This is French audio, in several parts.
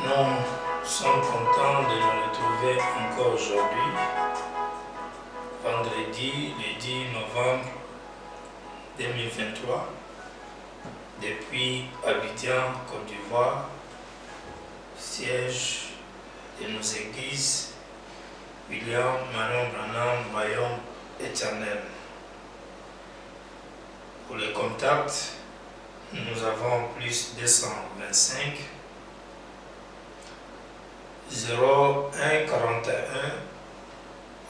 Nous sommes contents de nous retrouver encore aujourd'hui, vendredi, le 10 novembre 2023, depuis Abidjan, Côte d'Ivoire, siège de nos églises, William Marion Branham, Royaume éternel. Pour les contacts, nous avons plus 225 01 41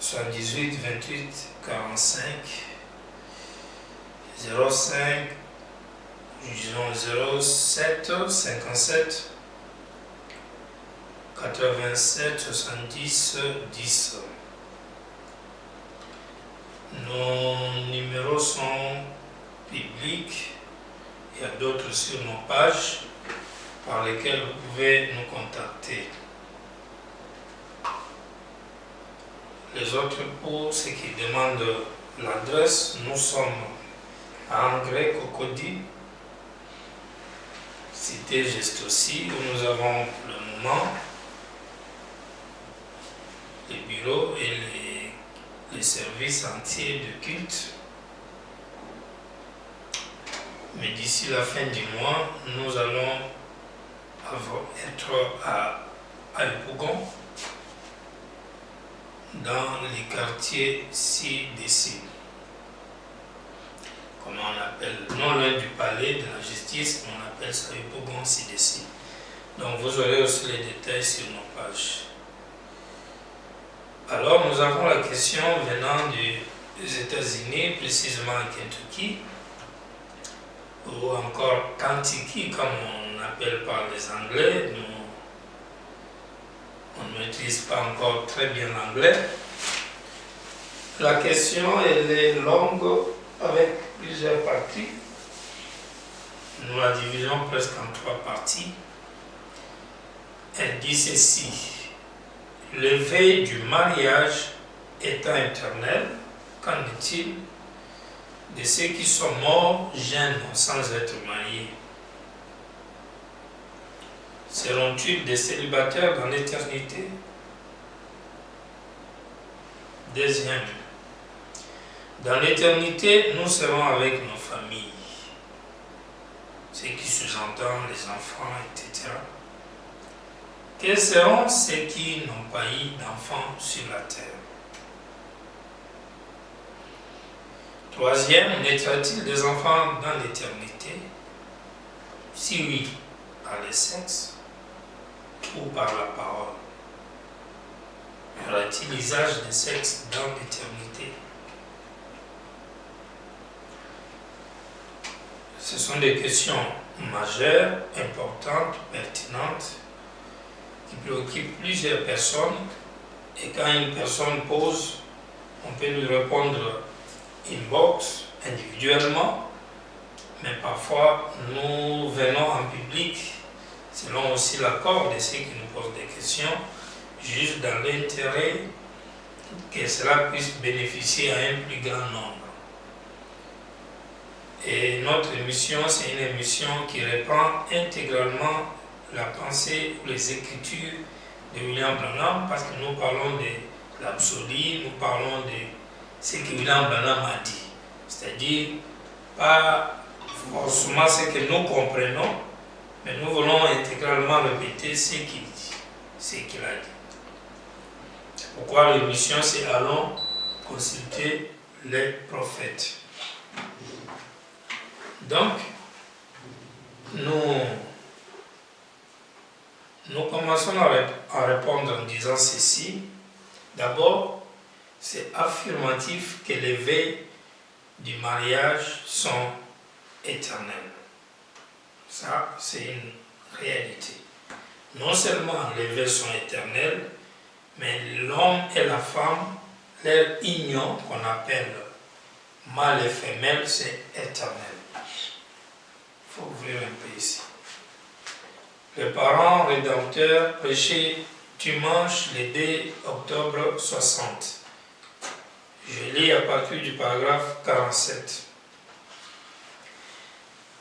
78 28 45 05 disons 07 57 87 70 10. Nos numéros sont publics. Il y a d'autres sur nos pages par lesquelles vous pouvez nous contacter. Les autres, pour ceux qui demandent l'adresse, nous sommes à Angré Cocody, cité Gestossi, où nous avons pour le moment les bureaux et les services entiers de culte. Mais d'ici la fin du mois, nous allons être à Yopougon, dans les quartiers ci-d'ici. Comment on appelle, non loin du palais de la justice, on appelle ça Yopougon ci-d'ici. Donc vous aurez aussi les détails sur nos pages. Alors nous avons la question venant des États-Unis, précisément à Kentucky, ou encore Kentucky, comme on appelle par les Anglais. On ne maîtrise pas encore très bien l'anglais. La question, elle est longue avec plusieurs parties. Nous la divisons presque en 3 parties. Elle dit ceci: l'éveil du mariage étant éternel, qu'en est-il de ceux qui sont morts jeunes sans être mariés? Seront-ils des célibataires dans l'éternité? Deuxième, dans l'éternité, nous serons avec nos familles, ceux qui sous-entendent les enfants, etc. Quels seront ceux qui n'ont pas eu d'enfants sur la terre? Troisième, naîtra-t-il des enfants dans l'éternité? Si oui, par le sexe ou par la parole? Y aura-t-il usage de sexe dans l'éternité? Ce sont des questions majeures, importantes, pertinentes, qui préoccupent plusieurs personnes. Et quand une personne pose, on peut lui répondre inbox, individuellement, mais parfois nous venons en public, selon aussi l'accord de ceux qui nous posent des questions, juste dans l'intérêt que cela puisse bénéficier à un plus grand nombre. Et notre émission, c'est une émission qui reprend intégralement la pensée ou les écritures de William Branham, parce que nous parlons de l'absolu, nous parlons de ce que William Branham a dit. C'est-à-dire, pas forcément ce que nous comprenons, mais nous voulons intégralement répéter ce qu'il dit, ce qu'il a dit. C'est pourquoi l'émission, c'est allons consulter les prophètes. Donc, nous commençons à répondre en disant ceci. D'abord, c'est affirmatif que les vœux du mariage sont éternels. Ça, c'est une réalité. Non seulement les vœux sont éternels, mais l'homme et la femme, leur union qu'on appelle mâle et femelle, c'est éternel. Il faut ouvrir un peu ici. Le parent rédempteur prêché dimanche le 2 octobre 60. Je lis à partir du paragraphe 47.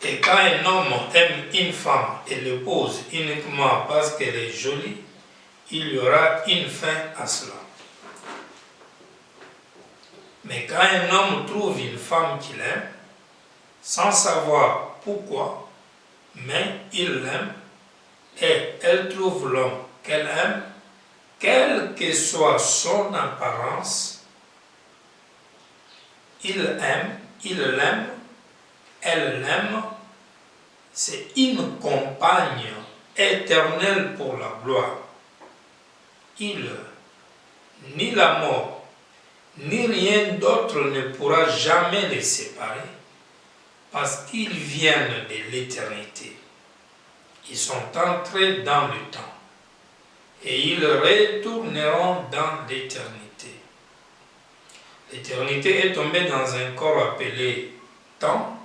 Et quand un homme aime une femme et l'épouse uniquement parce qu'elle est jolie, il y aura une fin à cela. Mais quand un homme trouve une femme qu'il aime, sans savoir pourquoi, mais il l'aime, et elle trouve l'homme qu'elle aime, quelle que soit son apparence, il l'aime, elle l'aime, c'est une compagne éternelle pour la gloire. Ni la mort, ni rien d'autre ne pourra jamais les séparer, parce qu'ils viennent de l'éternité. Ils sont entrés dans le temps, et ils retourneront dans l'éternité. L'éternité est tombée dans un corps appelé temps.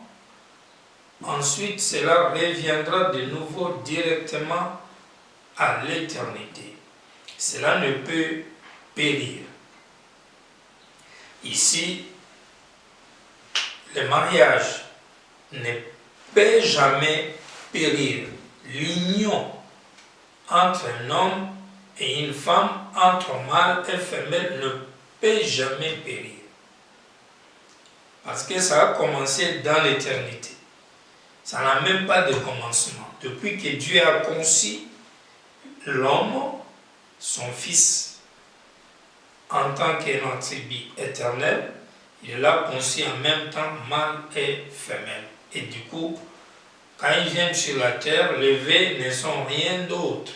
Ensuite, cela reviendra de nouveau directement à l'éternité. Cela ne peut périr. Ici, le mariage ne peut jamais périr. L'union entre un homme et une femme, entre mâle et femelle, ne peut jamais périr. Parce que ça a commencé dans l'éternité. Ça n'a même pas de commencement. Depuis que Dieu a conçu l'homme, son fils, en tant qu'un attribut éternel, il l'a conçu en même temps mâle et femelle. Et du coup, quand ils viennent sur la terre, les vœux ne sont rien d'autre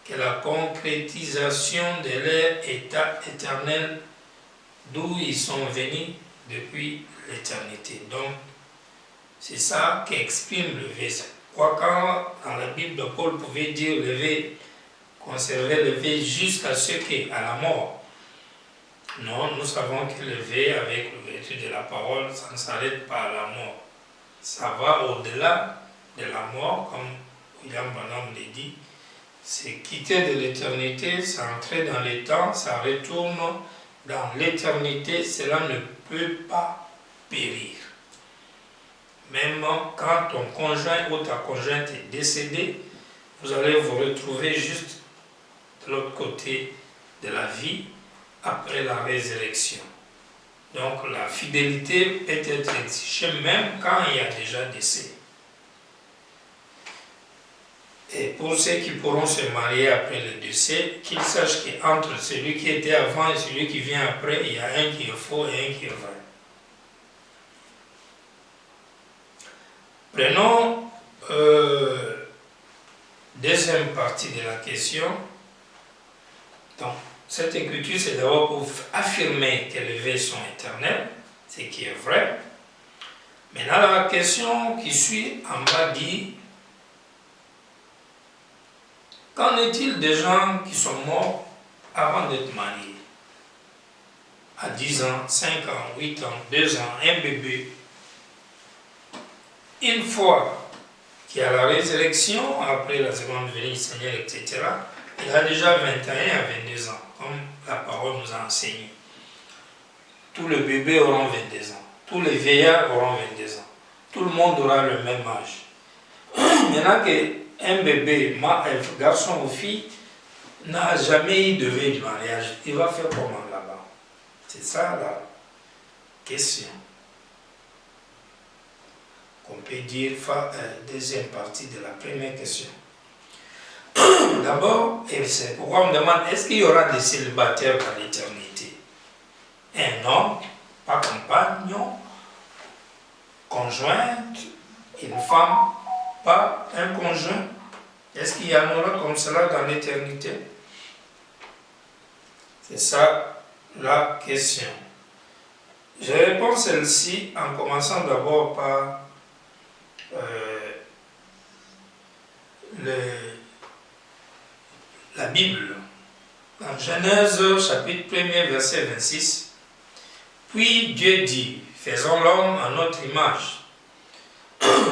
que la concrétisation de leur état éternel d'où ils sont venus depuis l'éternité. Donc, c'est ça qu'exprime le vœu. Quoi quand dans la Bible, Paul pouvait dire le vœu, conserver le vœu jusqu'à ce qu'à la mort. Non, nous savons que le vœu, avec l'ouverture de la parole, ça ne s'arrête pas à la mort. Ça va au-delà de la mort, comme William Branham l'a dit. C'est quitter de l'éternité, c'est entrer dans les temps, ça retourne dans l'éternité, cela ne peut pas périr. Même quand ton conjoint ou ta conjointe est décédé, vous allez vous retrouver juste de l'autre côté de la vie après la résurrection. Donc la fidélité peut être exigée même quand il y a déjà décès. Et pour ceux qui pourront se marier après le décès, qu'ils sachent qu'entre celui qui était avant et celui qui vient après, il y a un qui est faux et un qui est vrai. Prenons deuxième partie de la question. Donc, cette écriture, c'est d'abord pour affirmer que les vœux sont éternels, ce qui est vrai. Maintenant, la question qui suit en bas dit: qu'en est-il des gens qui sont morts avant d'être mariés? À 10 ans, 5 ans, 8 ans, 2 ans, un bébé. Une fois qu'il y a la résurrection, après la seconde venue du Seigneur, etc., il a déjà 21 à 22 ans, comme la parole nous a enseigné. Tous les bébés auront 22 ans. Tous les vieillards auront 22 ans. Tout le monde aura le même âge. Maintenant qu'un bébé, garçon ou fille, n'a jamais eu de vœu du mariage, il va faire comment là-bas? C'est ça la question qu'on peut dire, deuxième partie de la première question. D'abord, et c'est pourquoi on me demande, est-ce qu'il y aura des célibataires dans l'éternité? Un homme, pas compagnon, conjointe, une femme, pas un conjoint. Est-ce qu'il y en aura comme cela dans l'éternité? C'est ça la question. Je réponds celle-ci en commençant d'abord par la Bible. Dans Genèse chapitre 1er verset 26, puis Dieu dit: faisons l'homme à notre image,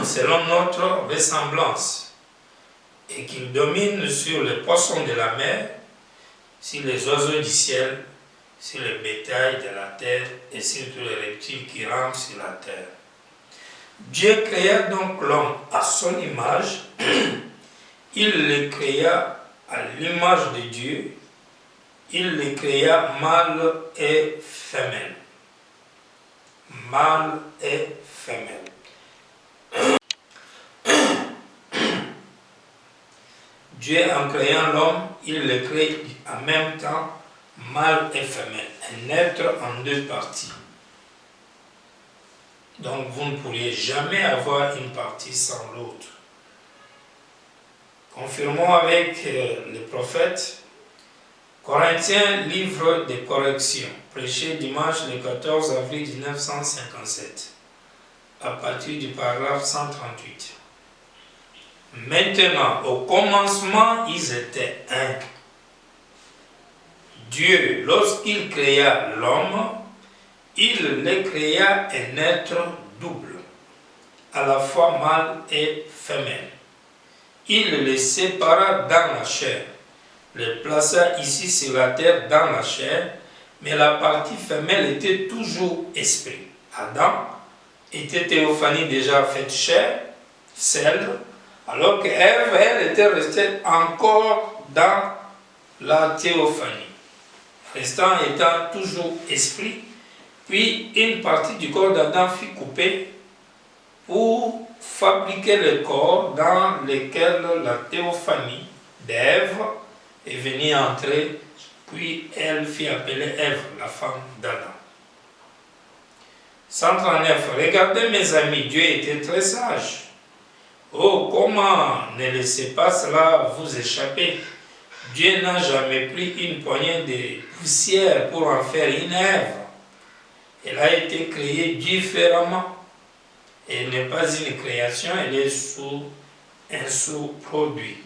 selon notre ressemblance, et qu'il domine sur les poissons de la mer, sur les oiseaux du ciel, sur le bétail de la terre et sur tous les reptiles qui rampent sur la terre. Dieu créa donc l'homme à son image. Il le créa à l'image de Dieu. Il le créa mâle et femelle. Mâle et femelle. Dieu, en créant l'homme, il le crée en même temps mâle et femelle. Un être en deux parties. Donc vous ne pourriez jamais avoir une partie sans l'autre. Confirmons avec les prophètes. Corinthiens, livre de correction, prêché dimanche le 14 avril 1957, à partir du paragraphe 138. Maintenant, au commencement, ils étaient un. Dieu, lorsqu'il créa l'homme, il le créa un être double, à la fois mâle et femelle. Il le sépara dans la chair, le plaça ici sur la terre dans la chair, mais la partie femelle était toujours esprit. Adam était théophanie déjà faite chair, celle, alors que Ève, elle était restée encore dans la théophanie, restant étant toujours esprit. Puis une partie du corps d'Adam fut coupée pour fabriquer le corps dans lequel la théophanie d'Ève est venue entrer, puis elle fut appelée Ève, la femme d'Adam. 139. Regardez mes amis, Dieu était très sage. Oh, comment ne laissez pas cela vous échapper. Dieu n'a jamais pris une poignée de poussière pour en faire une Ève. Elle a été créée différemment. Elle n'est pas une création, elle est un sous-produit.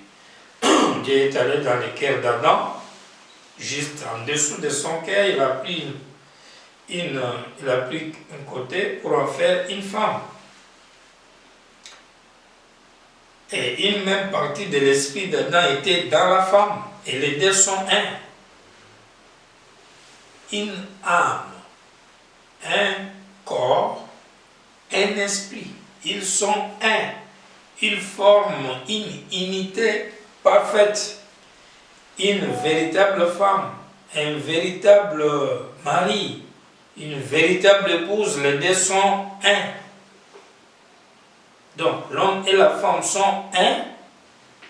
Dieu est allé dans le cœur d'Adam, juste en dessous de son cœur, il a pris un côté pour en faire une femme. Et une même partie de l'esprit d'Adam était dans la femme. Et les deux sont un. Une âme, un corps, un esprit. Ils sont un. Ils forment une unité parfaite. Une véritable femme, un véritable mari, une véritable épouse. Les deux sont un. Donc, l'homme et la femme sont un.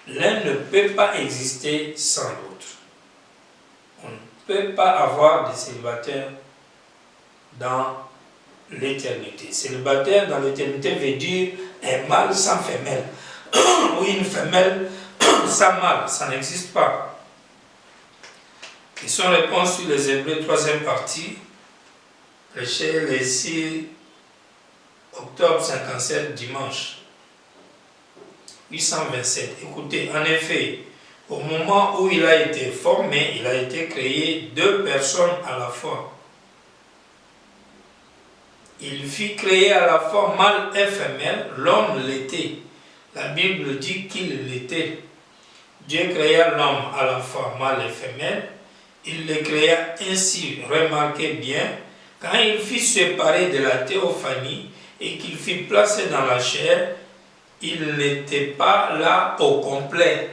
L'un ne peut pas exister sans l'autre. On ne peut pas avoir de célibataire dans l'éternité. Célibataire dans l'éternité veut dire un mâle sans femelle, ou une femelle sans mâle. Ça n'existe pas. Question réponse sur les Hébreux, troisième partie, prêché le 6 octobre 57, dimanche 827. Écoutez, en effet, au moment où il a été formé, il a été créé deux personnes à la fois. Il fut créé à la fois mâle et femelle, l'homme l'était. La Bible dit qu'il l'était. Dieu créa l'homme à la fois mâle et femelle. Il le créa ainsi, remarquez bien, quand il fut séparé de la théophanie et qu'il fut placé dans la chair, il n'était pas là au complet.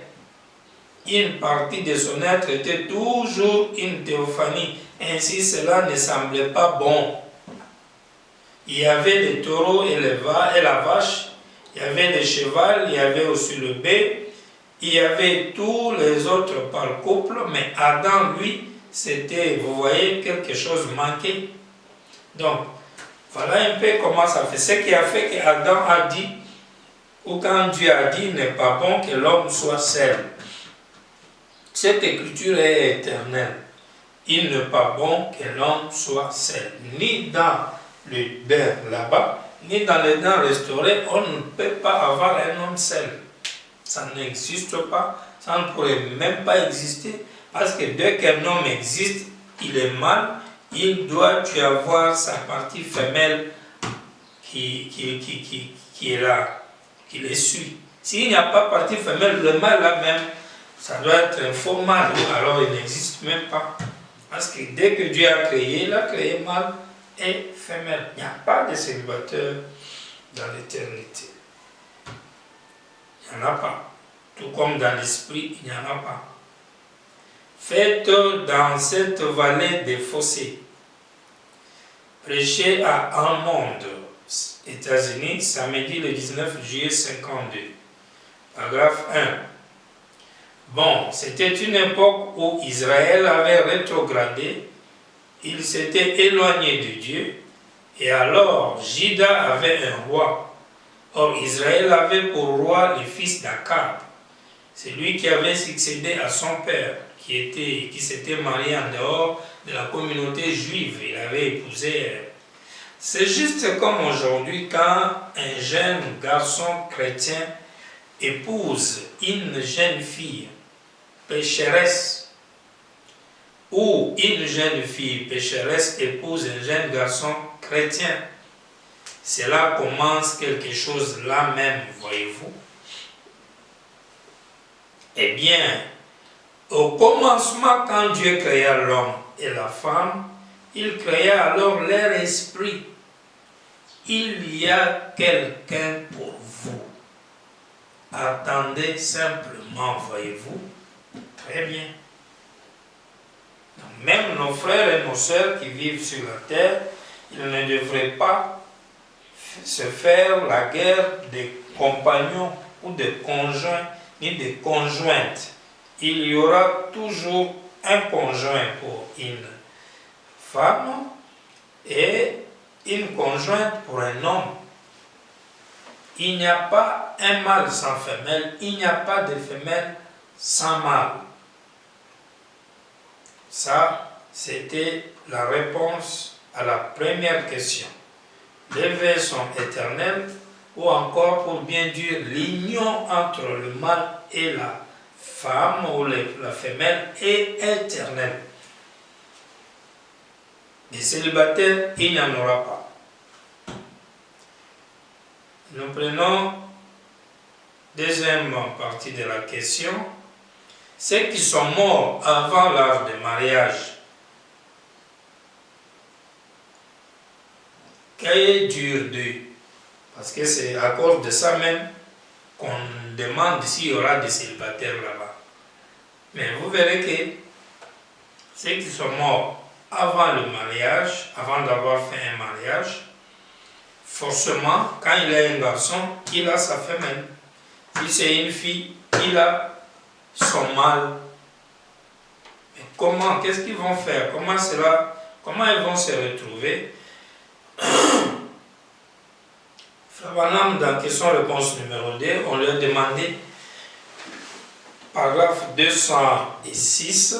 Une partie de son être était toujours une théophanie. Ainsi, cela ne semblait pas bon. Il y avait les taureaux et la vache, il y avait le cheval, il y avait aussi le bœuf, il y avait tous les autres par couple, mais Adam, lui, c'était, vous voyez, quelque chose manquait. Donc, voilà un peu comment ça fait. Ce qui a fait qu'Adam a dit, ou quand Dieu a dit, il n'est pas bon que l'homme soit seul. Cette écriture est éternelle. Il n'est pas bon que l'homme soit seul. Ni dans le bain là-bas, ni dans le bain restauré, on ne peut pas avoir un homme seul. Ça n'existe pas, ça ne pourrait même pas exister, parce que dès qu'un homme existe, il est mâle, il doit y avoir sa partie femelle qui est là, qui le suit. S'il n'y a pas partie femelle, le mâle là même, ça doit être un faux mâle, alors il n'existe même pas. Parce que dès que Dieu a créé, il a créé mâle et femelle. Il n'y a pas de célibataire dans l'éternité. Il n'y en a pas. Tout comme dans l'esprit, il n'y en a pas. Faites dans cette vallée des fossés. Prêchez à un monde. États-Unis, samedi le 19 juillet 52. Paragraphe 1. Bon, c'était une époque où Israël avait rétrogradé, il s'était éloigné de Dieu, et alors Juda avait un roi. Or Israël avait pour roi le fils d'Akab, celui qui avait succédé à son père, qui s'était marié en dehors de la communauté juive. Il avait épousé. C'est juste comme aujourd'hui quand un jeune garçon chrétien épouse une jeune fille pécheresse, ou une jeune fille pécheresse épouse un jeune garçon chrétien. Cela commence quelque chose là même, voyez-vous. Eh bien, au commencement, quand Dieu créa l'homme et la femme, il créa alors leur esprit. Il y a quelqu'un pour vous. Attendez simplement, voyez-vous. Très bien. Donc, même nos frères et nos sœurs qui vivent sur la terre, ils ne devraient pas se faire la guerre des compagnons ou des conjoints, ni des conjointes. Il y aura toujours un conjoint pour une femme et une conjointe pour un homme. Il n'y a pas un mâle sans femelle, il n'y a pas de femelle sans mâle. Ça, c'était la réponse à la première question. Les vœux sont éternels, ou encore pour bien dire l'union entre le mâle et la femme ou la femelle est éternelle. Les célibataires, il n'y en aura pas. Nous prenons deuxième partie de la question. Ceux qui sont morts avant l'âge de mariage, cahier dur d'eux, parce que c'est à cause de ça même qu'on demande s'il y aura des célibataires là-bas. Mais vous verrez que ceux qui sont morts avant le mariage, avant d'avoir fait un mariage, forcément, quand il a un garçon, il a sa femelle. Si c'est une fille, il a son mâle. Mais comment, qu'est-ce qu'ils vont faire? Comment ils vont se retrouver? Frère, dans question-réponse numéro 2, on lui a demandé, paragraphe 206,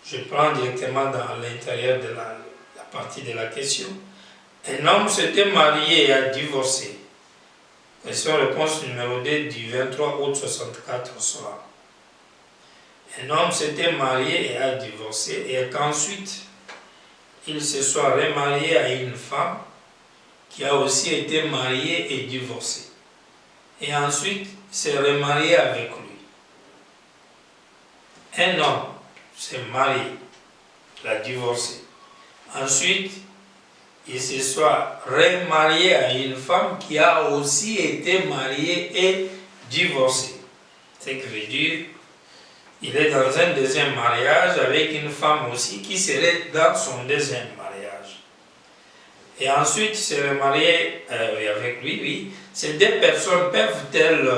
je prends directement dans l'intérieur de la partie de la question. Un homme s'était marié et a divorcé. Question-réponse numéro 2 du 23 août 64 soir. Un homme s'était marié et a divorcé et qu'ensuite il se soit remarié à une femme qui a aussi été mariée et divorcée. Et ensuite s'est remarié avec lui. Un homme s'est marié, l'a divorcé. Ensuite, il se soit remarié à une femme qui a aussi été mariée et divorcée. Ce qui veut dire il est dans un deuxième mariage avec une femme aussi qui serait dans son deuxième mariage. Et ensuite, se remarier avec lui, oui. Ces deux personnes peuvent-elles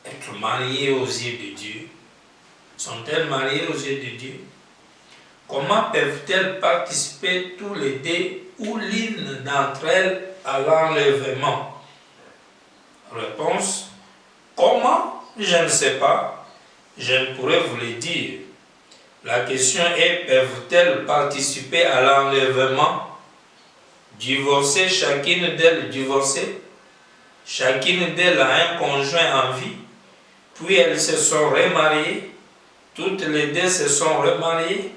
être mariées aux yeux de Dieu? Sont-elles mariées aux yeux de Dieu? Comment peuvent-elles participer tous les deux ou l'une d'entre elles à l'enlèvement? Réponse: comment? Je ne sais pas. Je ne pourrais vous le dire. La question est: peuvent-elles participer à l'enlèvement? Divorcées, chacune d'elles divorcée, chacune d'elles a un conjoint en vie, puis elles se sont remariées, toutes les deux se sont remariées,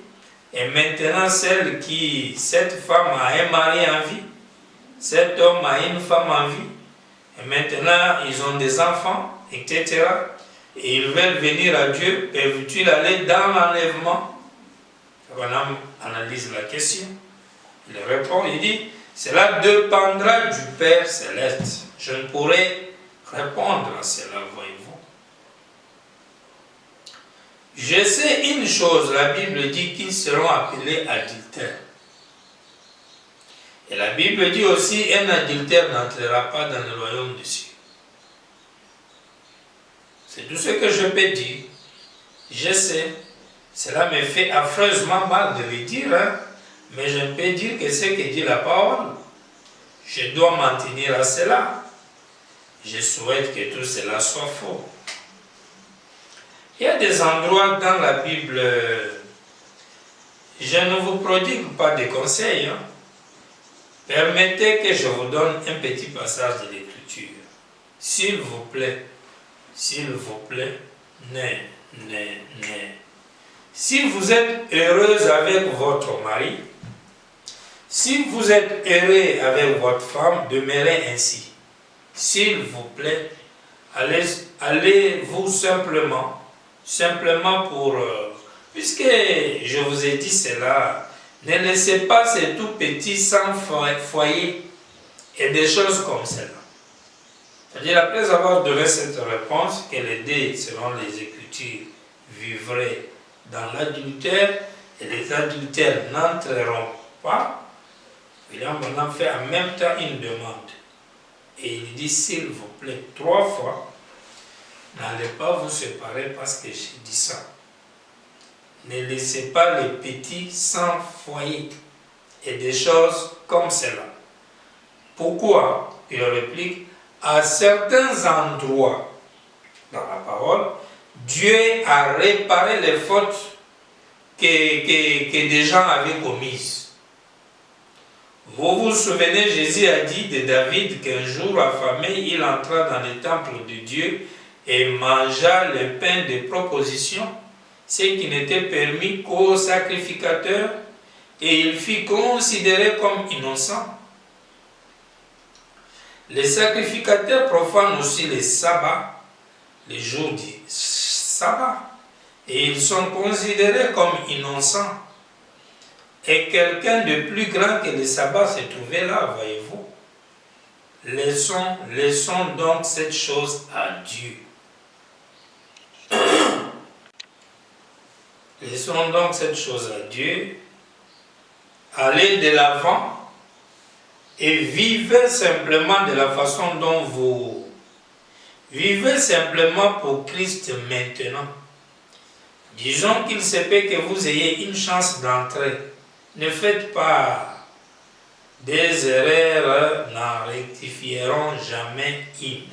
et maintenant cette femme a un mari en vie, cet homme a une femme en vie, et maintenant ils ont des enfants, etc. Et ils veulent venir à Dieu. Peuvent-ils aller dans l'enlèvement? Abraham analyse la question. Il répond, il dit: Cela dépendra du Père Céleste. Je ne pourrai répondre à cela, voyez-vous. Je sais une chose, la Bible dit qu'ils seront appelés adultères. Et la Bible dit aussi, un adultère n'entrera pas dans le royaume des cieux. C'est tout ce que je peux dire. Je sais, cela me fait affreusement mal de le dire, hein, mais je peux dire que ce que dit la parole, je dois m'en tenir à cela. Je souhaite que tout cela soit faux. Il y a des endroits dans la Bible, je ne vous prodigue pas de conseils. Hein. Permettez que je vous donne un petit passage de l'Écriture. S'il vous plaît, ne. Si vous êtes heureuse avec votre mari, si vous êtes heureux avec votre femme, demeurez ainsi. S'il vous plaît, allez-vous simplement pour... puisque je vous ai dit cela, ne laissez pas ces tout petits sans foyer et des choses comme cela. C'est-à-dire, après avoir donné cette réponse, que les deux, selon les Écritures, vivraient dans l'adultère et les adultères n'entreront pas, William Branham fait en même temps une demande. Et il dit, s'il vous plaît, 3 fois, n'allez pas vous séparer parce que j'ai dit ça. Ne laissez pas les petits sans foyer et des choses comme cela. Pourquoi? Il réplique, à certains endroits dans la parole, Dieu a réparé les fautes que des gens avaient commises. Vous vous souvenez, Jésus a dit de David qu'un jour affamé, il entra dans le temple de Dieu et mangea le pain de proposition, ce qui n'était permis qu'aux sacrificateurs, et il fut considéré comme innocent. Les sacrificateurs profanent aussi les sabbats, les jours du sabbat, et ils sont considérés comme innocents. Et quelqu'un de plus grand que le sabbat se trouvait là, voyez-vous. Laissons donc cette chose à Dieu. Laissons donc cette chose à Dieu. Allez de l'avant et vivez simplement de la façon dont vous vivez simplement pour Christ maintenant. Disons qu'il se peut que vous ayez une chance d'entrer. Ne faites pas des erreurs, n'en rectifieront jamais une.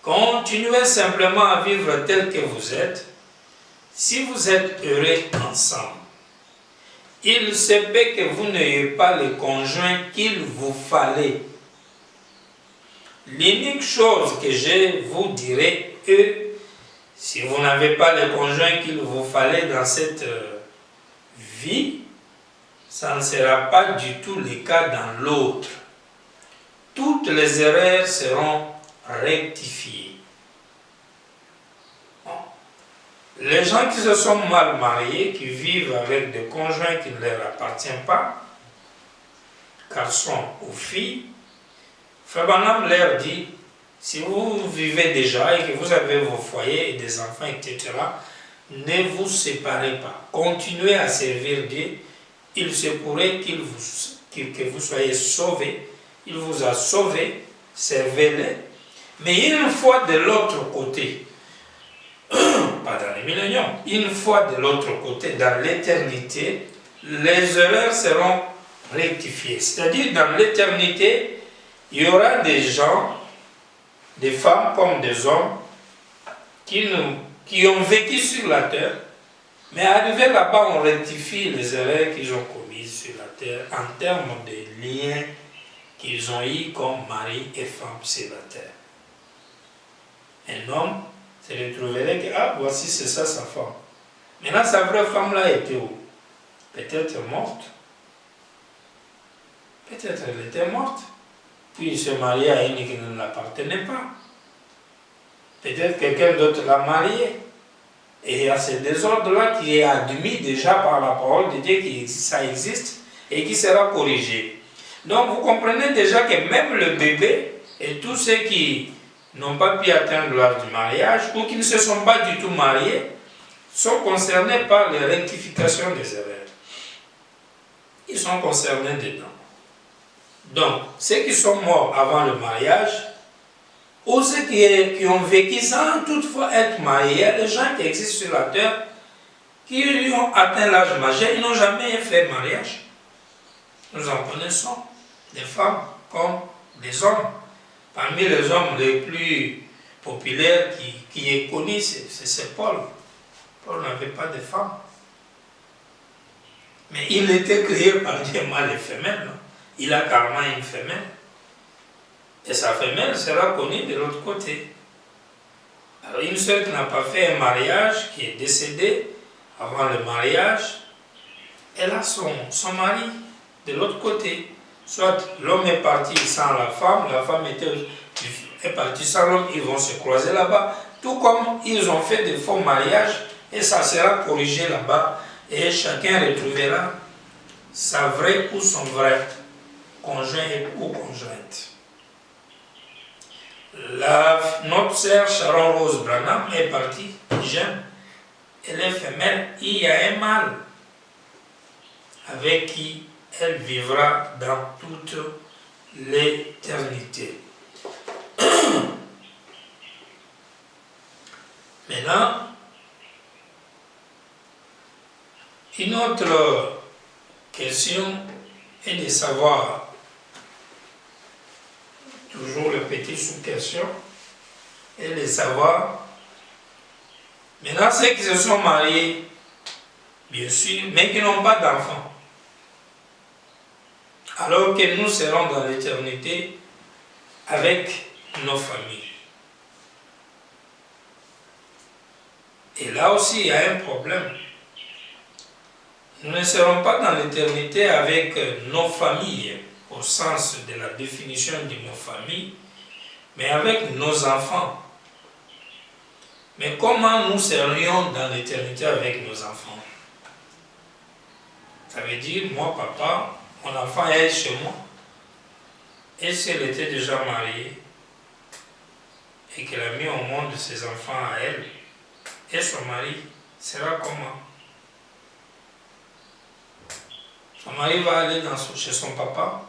Continuez simplement à vivre tel que vous êtes. Si vous êtes heureux ensemble, il se peut que vous n'ayez pas le conjoint qu'il vous fallait. L'unique chose que je vous dirais, si vous n'avez pas le conjoint qu'il vous fallait dans cette vie, ça ne sera pas du tout le cas dans l'autre. Toutes les erreurs seront rectifiées. Les gens qui se sont mal mariés, qui vivent avec des conjoints qui ne leur appartiennent pas, garçons ou filles, Frère Branham leur dit, si vous vivez déjà et que vous avez vos foyers et des enfants, etc., ne vous séparez pas. Continuez à servir Dieu. Il se pourrait que vous soyez sauvés. Il vous a sauvés, servez-les. Mais une fois de l'autre côté, pas dans les milléniums, une fois de l'autre côté, dans l'éternité, les erreurs seront rectifiées. C'est-à-dire, dans l'éternité, il y aura des gens, des femmes comme des hommes, qui ont vécu sur la terre, mais arrivé là-bas, on rectifie les erreurs qu'ils ont commises sur la terre en termes de liens qu'ils ont eus comme mari et femme sur la terre. Un homme se retrouverait que, ah, voici, c'est ça sa femme. Maintenant, sa vraie femme-là était où? Peut-être morte. Peut-être elle était morte. Puis il se mariait à une qui ne l'appartenait pas. Peut-être quelqu'un d'autre l'a marié. Et il y a ce désordre-là qui est admis déjà par la parole de Dieu, que ça existe et qui sera corrigé. Donc vous comprenez déjà que même le bébé et tous ceux qui n'ont pas pu atteindre l'âge du mariage ou qui ne se sont pas du tout mariés sont concernés par les rectifications des erreurs. Ils sont concernés dedans. Donc, ceux qui sont morts avant le mariage, ou ceux qui ont vécu sans toutefois être mariés, il y a des gens qui existent sur la terre qui ont atteint l'âge majeur, ils n'ont jamais fait mariage. Nous en connaissons des femmes comme des hommes. Parmi les hommes les plus populaires qui est connu, c'est Paul. Paul n'avait pas de femme. Mais il était créé par Dieu mâle et femelle. Il a carrément une femelle. Et sa femelle sera connue de l'autre côté. Alors une seule qui n'a pas fait un mariage, qui est décédée avant le mariage, elle a son mari de l'autre côté. Soit l'homme est parti sans la femme est partie sans l'homme, ils vont se croiser là-bas. Tout comme ils ont fait de faux mariages, et ça sera corrigé là-bas, et chacun retrouvera sa vraie ou son vrai conjoint ou conjointe. Notre sœur Sharon Rose Branham est partie jeune. Elle est femelle. Il y a un mâle avec qui elle vivra dans toute l'éternité. Maintenant, une autre question est de savoir, toujours le petit sous-question, est de savoir, maintenant ceux qui se sont mariés, bien sûr, mais qui n'ont pas d'enfants, alors que nous serons dans l'éternité avec nos familles. Et là aussi, il y a un problème. Nous ne serons pas dans l'éternité avec nos familles, au sens de la définition de nos familles, mais avec nos enfants. Mais comment nous serions dans l'éternité avec nos enfants? Ça veut dire, moi, papa, mon enfant est chez moi, et si elle était déjà mariée, et qu'elle a mis au monde ses enfants à elle, et son mari sera comment? Son mari va aller chez son papa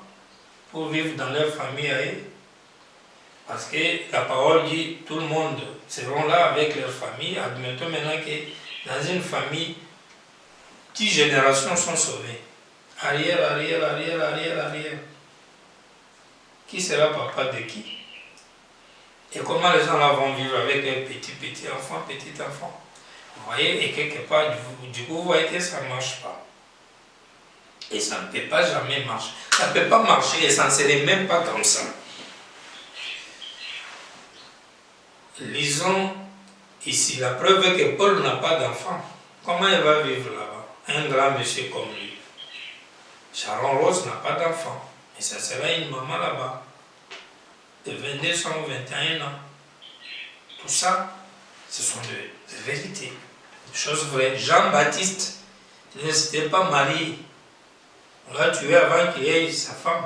pour vivre dans leur famille à eux. Parce que la parole dit tout le monde seront là avec leur famille. Admettons maintenant que dans une famille, 10 générations sont sauvées. Arrière. Qui sera papa de qui? Et comment les gens là vont vivre avec un petit enfant, petit enfant? Vous voyez, et quelque part, du coup, vous voyez que ça ne marche pas. Et ça ne peut pas jamais marcher. Ça ne peut pas marcher et ça ne serait même pas comme ça. Lisons ici la preuve que Paul n'a pas d'enfant. Comment il va vivre là-bas? Un grand monsieur comme lui. Sharon Rose n'a pas d'enfant. Et ça sera une maman là-bas. De 22 ou 21 ans. Tout ça, ce sont des vérités. Des choses vraies. Jean-Baptiste ne s'était pas marié. On l'a tué avant qu'il ait sa femme.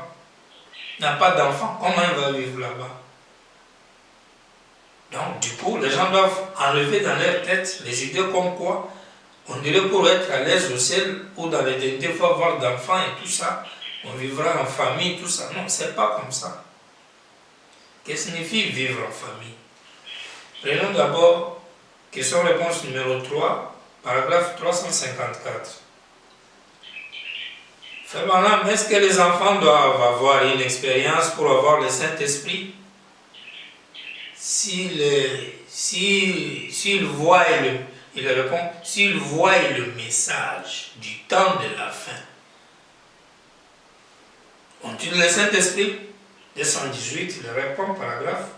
Il n'a pas d'enfant. Comment il va vivre là-bas? Donc, du coup, les gens doivent enlever dans leur tête les idées comme quoi on dirait pour être à l'aise au ciel ou dans l'éternité, il faut avoir d'enfants et tout ça. On vivra en famille, tout ça. Non, c'est pas comme ça. Qu'est-ce que signifie vivre en famille? Prenons d'abord question-réponse numéro 3, paragraphe 354. Frère Branham, est-ce que les enfants doivent avoir une expérience pour avoir le Saint-Esprit? S'ils voient il répond, s'ils voient le message du temps de la fin, ont-ils le Saint-Esprit? 218, il répond, paragraphe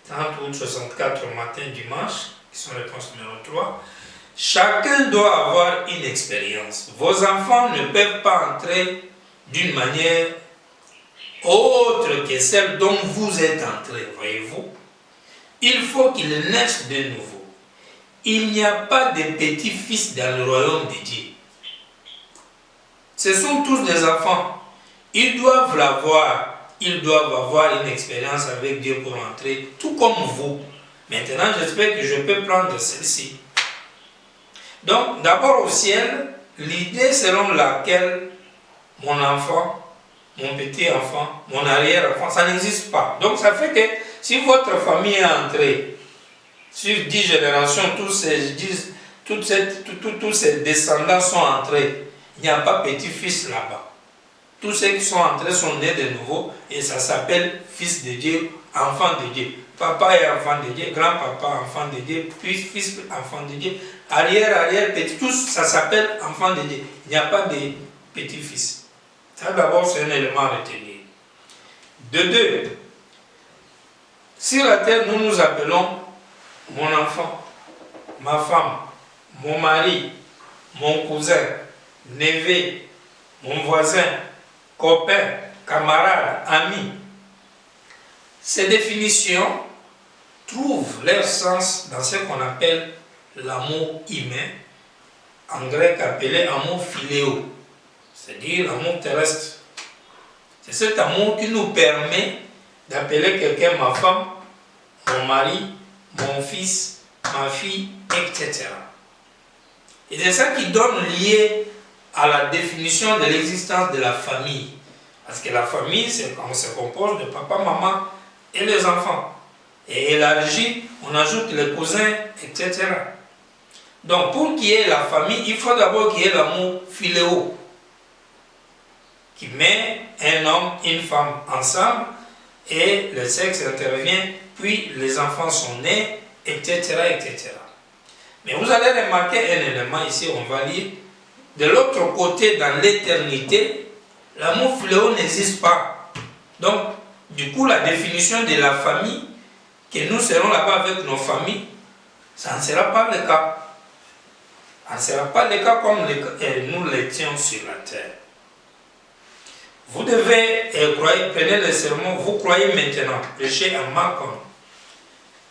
30 août 64 au matin dimanche, question réponse numéro 3. Chacun doit avoir une expérience. Vos enfants ne peuvent pas entrer d'une manière autre que celle dont vous êtes entrés, voyez-vous. Il faut qu'ils naissent de nouveau. Il n'y a pas de petits-fils dans le royaume de Dieu. Ce sont tous des enfants. Ils doivent l'avoir. Ils doivent avoir une expérience avec Dieu pour entrer, tout comme vous. Maintenant, j'espère que je peux prendre celle-ci. Donc, d'abord au ciel, l'idée selon laquelle mon enfant, mon petit enfant, mon arrière-enfant, ça n'existe pas. Donc, ça fait que si votre famille est entrée sur 10 générations, tous ces descendants sont entrés, il n'y a pas petit-fils là-bas. Tous ceux qui sont entrés sont nés de nouveau et ça s'appelle fils de Dieu, enfant de Dieu. Papa est enfant de Dieu, grand-papa enfant de Dieu, puis fils enfant de Dieu, arrière, petit, tous ça s'appelle enfant de Dieu. Il n'y a pas de petit-fils. Ça d'abord c'est un élément à retenir. De deux, sur la terre nous nous appelons mon enfant, ma femme, mon mari, mon cousin, neveu, mon voisin, copain, camarade, ami. Ces définitions trouvent leur sens dans ce qu'on appelle l'amour humain, en grec appelé amour philéo, c'est-à-dire l'amour terrestre. C'est cet amour qui nous permet d'appeler quelqu'un ma femme, mon mari, mon fils, ma fille, etc. Et c'est ça qui donne lié à la définition de l'existence de la famille. Parce que la famille, on se compose de papa, maman et les enfants. Et élargi, on ajoute les cousins, etc. Donc, pour qu'il y ait la famille, il faut d'abord qu'il y ait l'amour philéo, qui met un homme et une femme ensemble, et le sexe intervient, puis les enfants sont nés, etc., etc. Mais vous allez remarquer un élément ici, on va lire. De l'autre côté, dans l'éternité, l'amour philéo n'existe pas. Donc, du coup, la définition de la famille, que nous serons là-bas avec nos familles, ça ne sera pas le cas. Ça ne sera pas le cas comme nous l'étions sur la terre. Vous devez croire, prenez le sermon, vous croyez maintenant, prêchez à Malcolm,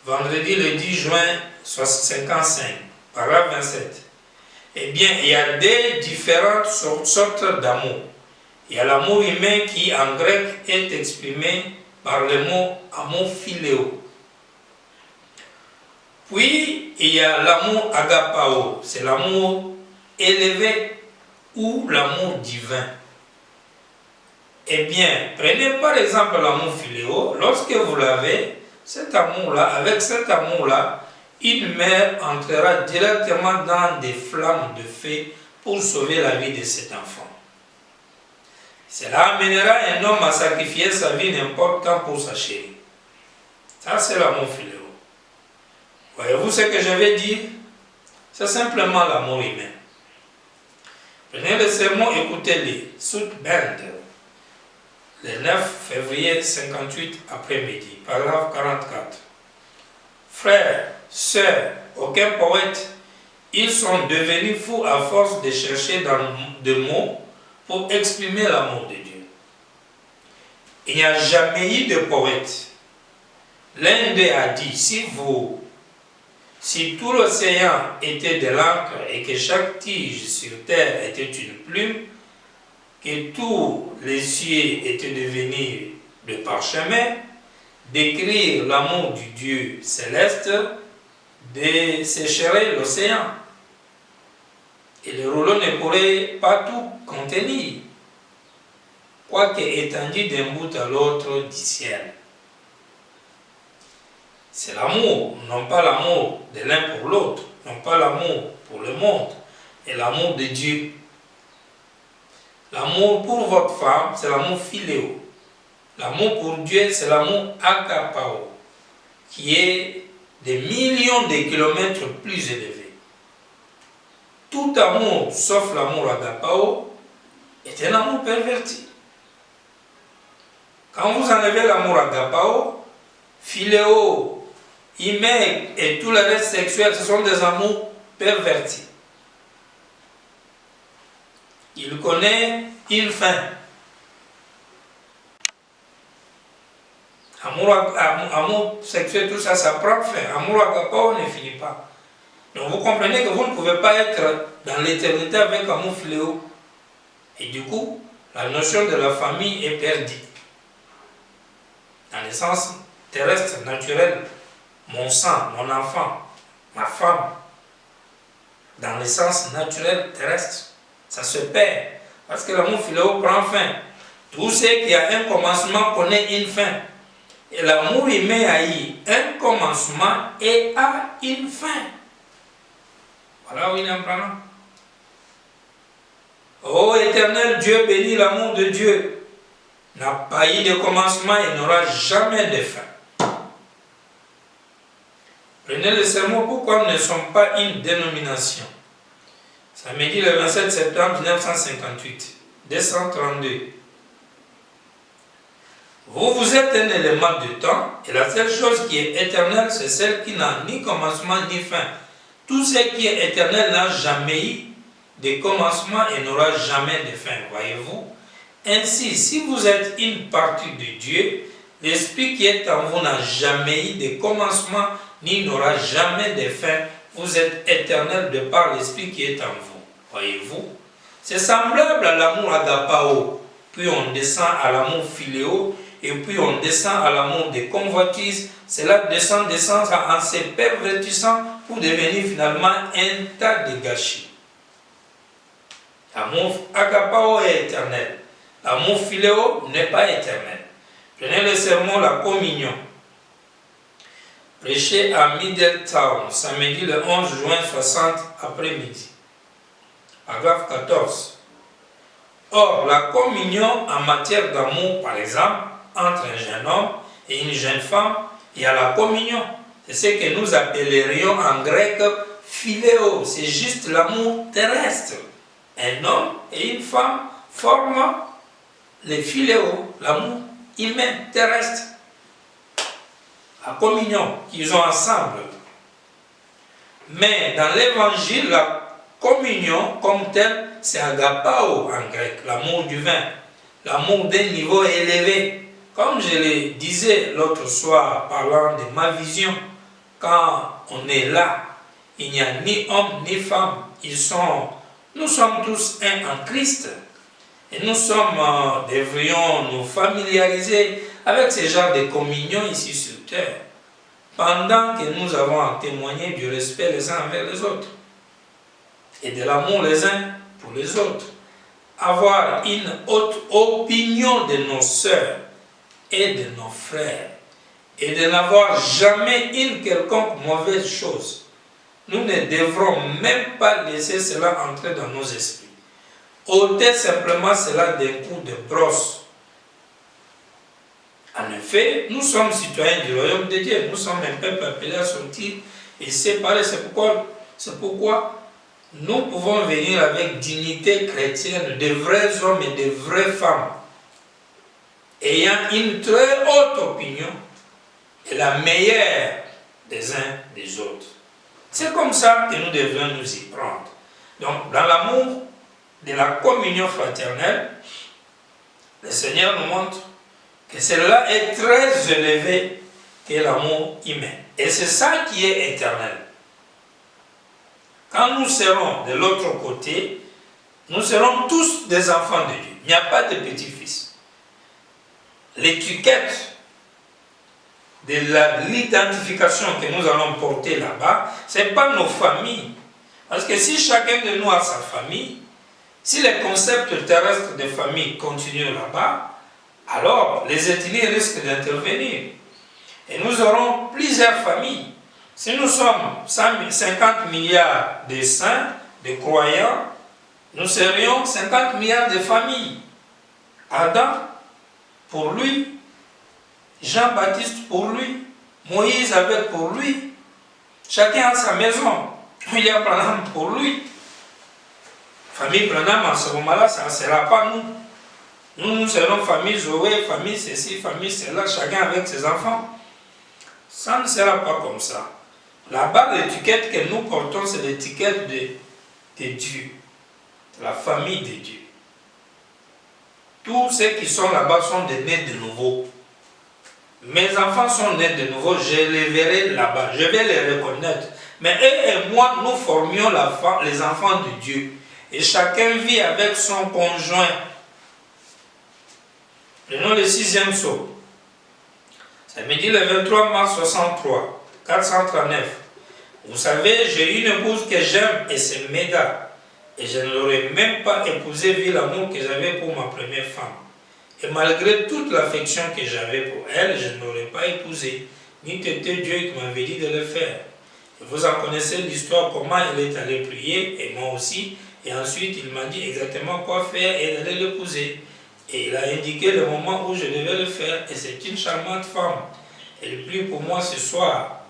vendredi le 10 juin 55, paragraphe 27. Eh bien, il y a des différentes sortes d'amour. Il y a l'amour humain qui, en grec, est exprimé par le mot amour philéo. Puis, il y a l'amour agapao, c'est l'amour élevé ou l'amour divin. Eh bien, prenez par exemple l'amour philéo, lorsque vous l'avez, cet amour-là, avec cet amour-là, une mère entrera directement dans des flammes de feu pour sauver la vie de cet enfant. Cela amènera un homme à sacrifier sa vie n'importe quand pour sa chérie. Ça, c'est l'amour philéo. Voyez-vous ce que je vais dire? C'est simplement l'amour humain. Prenez le sermon, écoutez-les. South Bend, le 9 février 58 après-midi, paragraphe 44. Frères, sœurs, aucun poète, ils sont devenus fous à force de chercher dans des mots pour exprimer l'amour de Dieu. Il n'y a jamais eu de poète. L'un d'eux a dit, si tout l'océan était de l'encre et que chaque tige sur terre était une plume, que tous les cieux étaient devenus de parchemin, d'écrire l'amour du Dieu céleste, dessécherait l'océan. Et le rouleau ne pourrait pas tout contenir, quoique étendu d'un bout à l'autre du ciel. C'est l'amour, non pas l'amour de l'un pour l'autre, non pas l'amour pour le monde, et l'amour de Dieu. L'amour pour votre femme, c'est l'amour philéo. L'amour pour Dieu, c'est l'amour agapao, qui est des millions de kilomètres plus élevé. Tout amour, sauf l'amour agapao, est un amour perverti. Quand vous enlevez l'amour agapao, philéo, humain et tout le reste sexuel, ce sont des amours pervertis. Il connaît une fin. Amour sexuel, tout ça, ça prend fin. Amour agapao ne finit pas. Donc vous comprenez que vous ne pouvez pas être dans l'éternité avec amour philéo. Et du coup, la notion de la famille est perdue. Dans le sens terrestre, naturel, mon sang, mon enfant, ma femme, dans le sens naturel, terrestre, ça se perd. Parce que l'amour philéo prend fin. Tout ce qui a un commencement connaît une fin. Et l'amour humain a eu un commencement et a une fin. Voilà où il est en prenant. Ô éternel Dieu, bénis l'amour de Dieu. N'a pas eu de commencement et n'aura jamais de fin. Prenez le sermon, pourquoi nous ne sommes pas une dénomination. Samedi le 27 septembre 1958, 232. Vous êtes un élément de temps, et la seule chose qui est éternelle, c'est celle qui n'a ni commencement ni fin. Tout ce qui est éternel n'a jamais eu de commencement et n'aura jamais de fin, voyez-vous. Ainsi, si vous êtes une partie de Dieu, l'Esprit qui est en vous n'a jamais eu de commencement ni n'aura jamais de fin. Vous êtes éternel de par l'Esprit qui est en vous, voyez-vous. C'est semblable à l'amour agapao, puis on descend à l'amour philéo, et puis on descend à l'amour des convoitises. Cela descend en se pervertissant pour devenir finalement un tas de gâchis. L'amour agapao est éternel. L'amour philéo n'est pas éternel. Prenez le sermon, la communion. Prêché à Middletown, samedi le 11 juin 60 après-midi. Paragraphe 14. Or, la communion en matière d'amour, par exemple, entre un jeune homme et une jeune femme, il y a la communion. C'est ce que nous appellerions en grec philéo. C'est juste l'amour terrestre. Un homme et une femme forment le philéo, l'amour humain terrestre. La communion qu'ils ont ensemble. Mais dans l'évangile, la communion comme telle, c'est agapao en grec, l'amour du vin, l'amour d'un niveau élevé. Comme je le disais l'autre soir, parlant de ma vision, quand on est là, il n'y a ni homme ni femme. Nous sommes tous un en Christ. Et nous devrions nous familiariser avec ce genre de communion ici sur terre, pendant que nous avons à témoigner du respect les uns envers les autres, et de l'amour les uns pour les autres. Avoir une haute opinion de nos sœurs et de nos frères, et de n'avoir jamais une quelconque mauvaise chose. Nous ne devrons même pas laisser cela entrer dans nos esprits. Ôtez simplement cela d'un coup de brosse. En effet, nous sommes citoyens du royaume de Dieu. Nous sommes un peuple appelé à sortir et séparer. C'est pourquoi nous pouvons venir avec dignité chrétienne de vrais hommes et de vraies femmes, ayant une très haute opinion et la meilleure des uns des autres. C'est comme ça que nous devons nous y prendre. Donc, dans l'amour de la communion fraternelle, le Seigneur nous montre que cela est très élevé que l'amour humain. Et c'est ça qui est éternel. Quand nous serons de l'autre côté, nous serons tous des enfants de Dieu. Il n'y a pas de petits-fils. L'étiquette de l'identification que nous allons porter là-bas, ce n'est pas nos familles. Parce que si chacun de nous a sa famille, si les concepts terrestres de famille continuent là-bas, alors les ethnies risquent d'intervenir. Et nous aurons plusieurs familles. Si nous sommes 50 milliards de saints, de croyants, nous serions 50 milliards de familles. Adam, pour lui, Jean-Baptiste pour lui, Moïse avec pour lui, chacun a sa maison. William Branham pour lui. Famille Branham, en ce moment-là, ça ne sera pas nous. Nous serons famille Zoé, famille ceci, famille cela, chacun avec ses enfants. Ça ne sera pas comme ça. Là-bas, l'étiquette que nous portons, c'est l'étiquette de Dieu, de la famille de Dieu. Tous ceux qui sont là-bas sont des nés de nouveau. Mes enfants sont nés de nouveau, je les verrai là-bas, je vais les reconnaître. Mais eux et moi, nous formions les enfants de Dieu. Et chacun vit avec son conjoint. Prenons le 6e psaume. Ça me dit le 23 mars 63, 439. Vous savez, j'ai une épouse que j'aime et c'est Méda. Et je ne l'aurais même pas épousée vu l'amour que j'avais pour ma première femme. Et malgré toute l'affection que j'avais pour elle, je ne l'aurais pas épousée. Ni c'était Dieu qui m'avait dit de le faire. Et vous en connaissez l'histoire, comment elle est allée prier, et moi aussi. Et ensuite, il m'a dit exactement quoi faire et d'aller l'épouser. Et il a indiqué le moment où je devais le faire. Et c'est une charmante femme. Elle prie pour moi ce soir.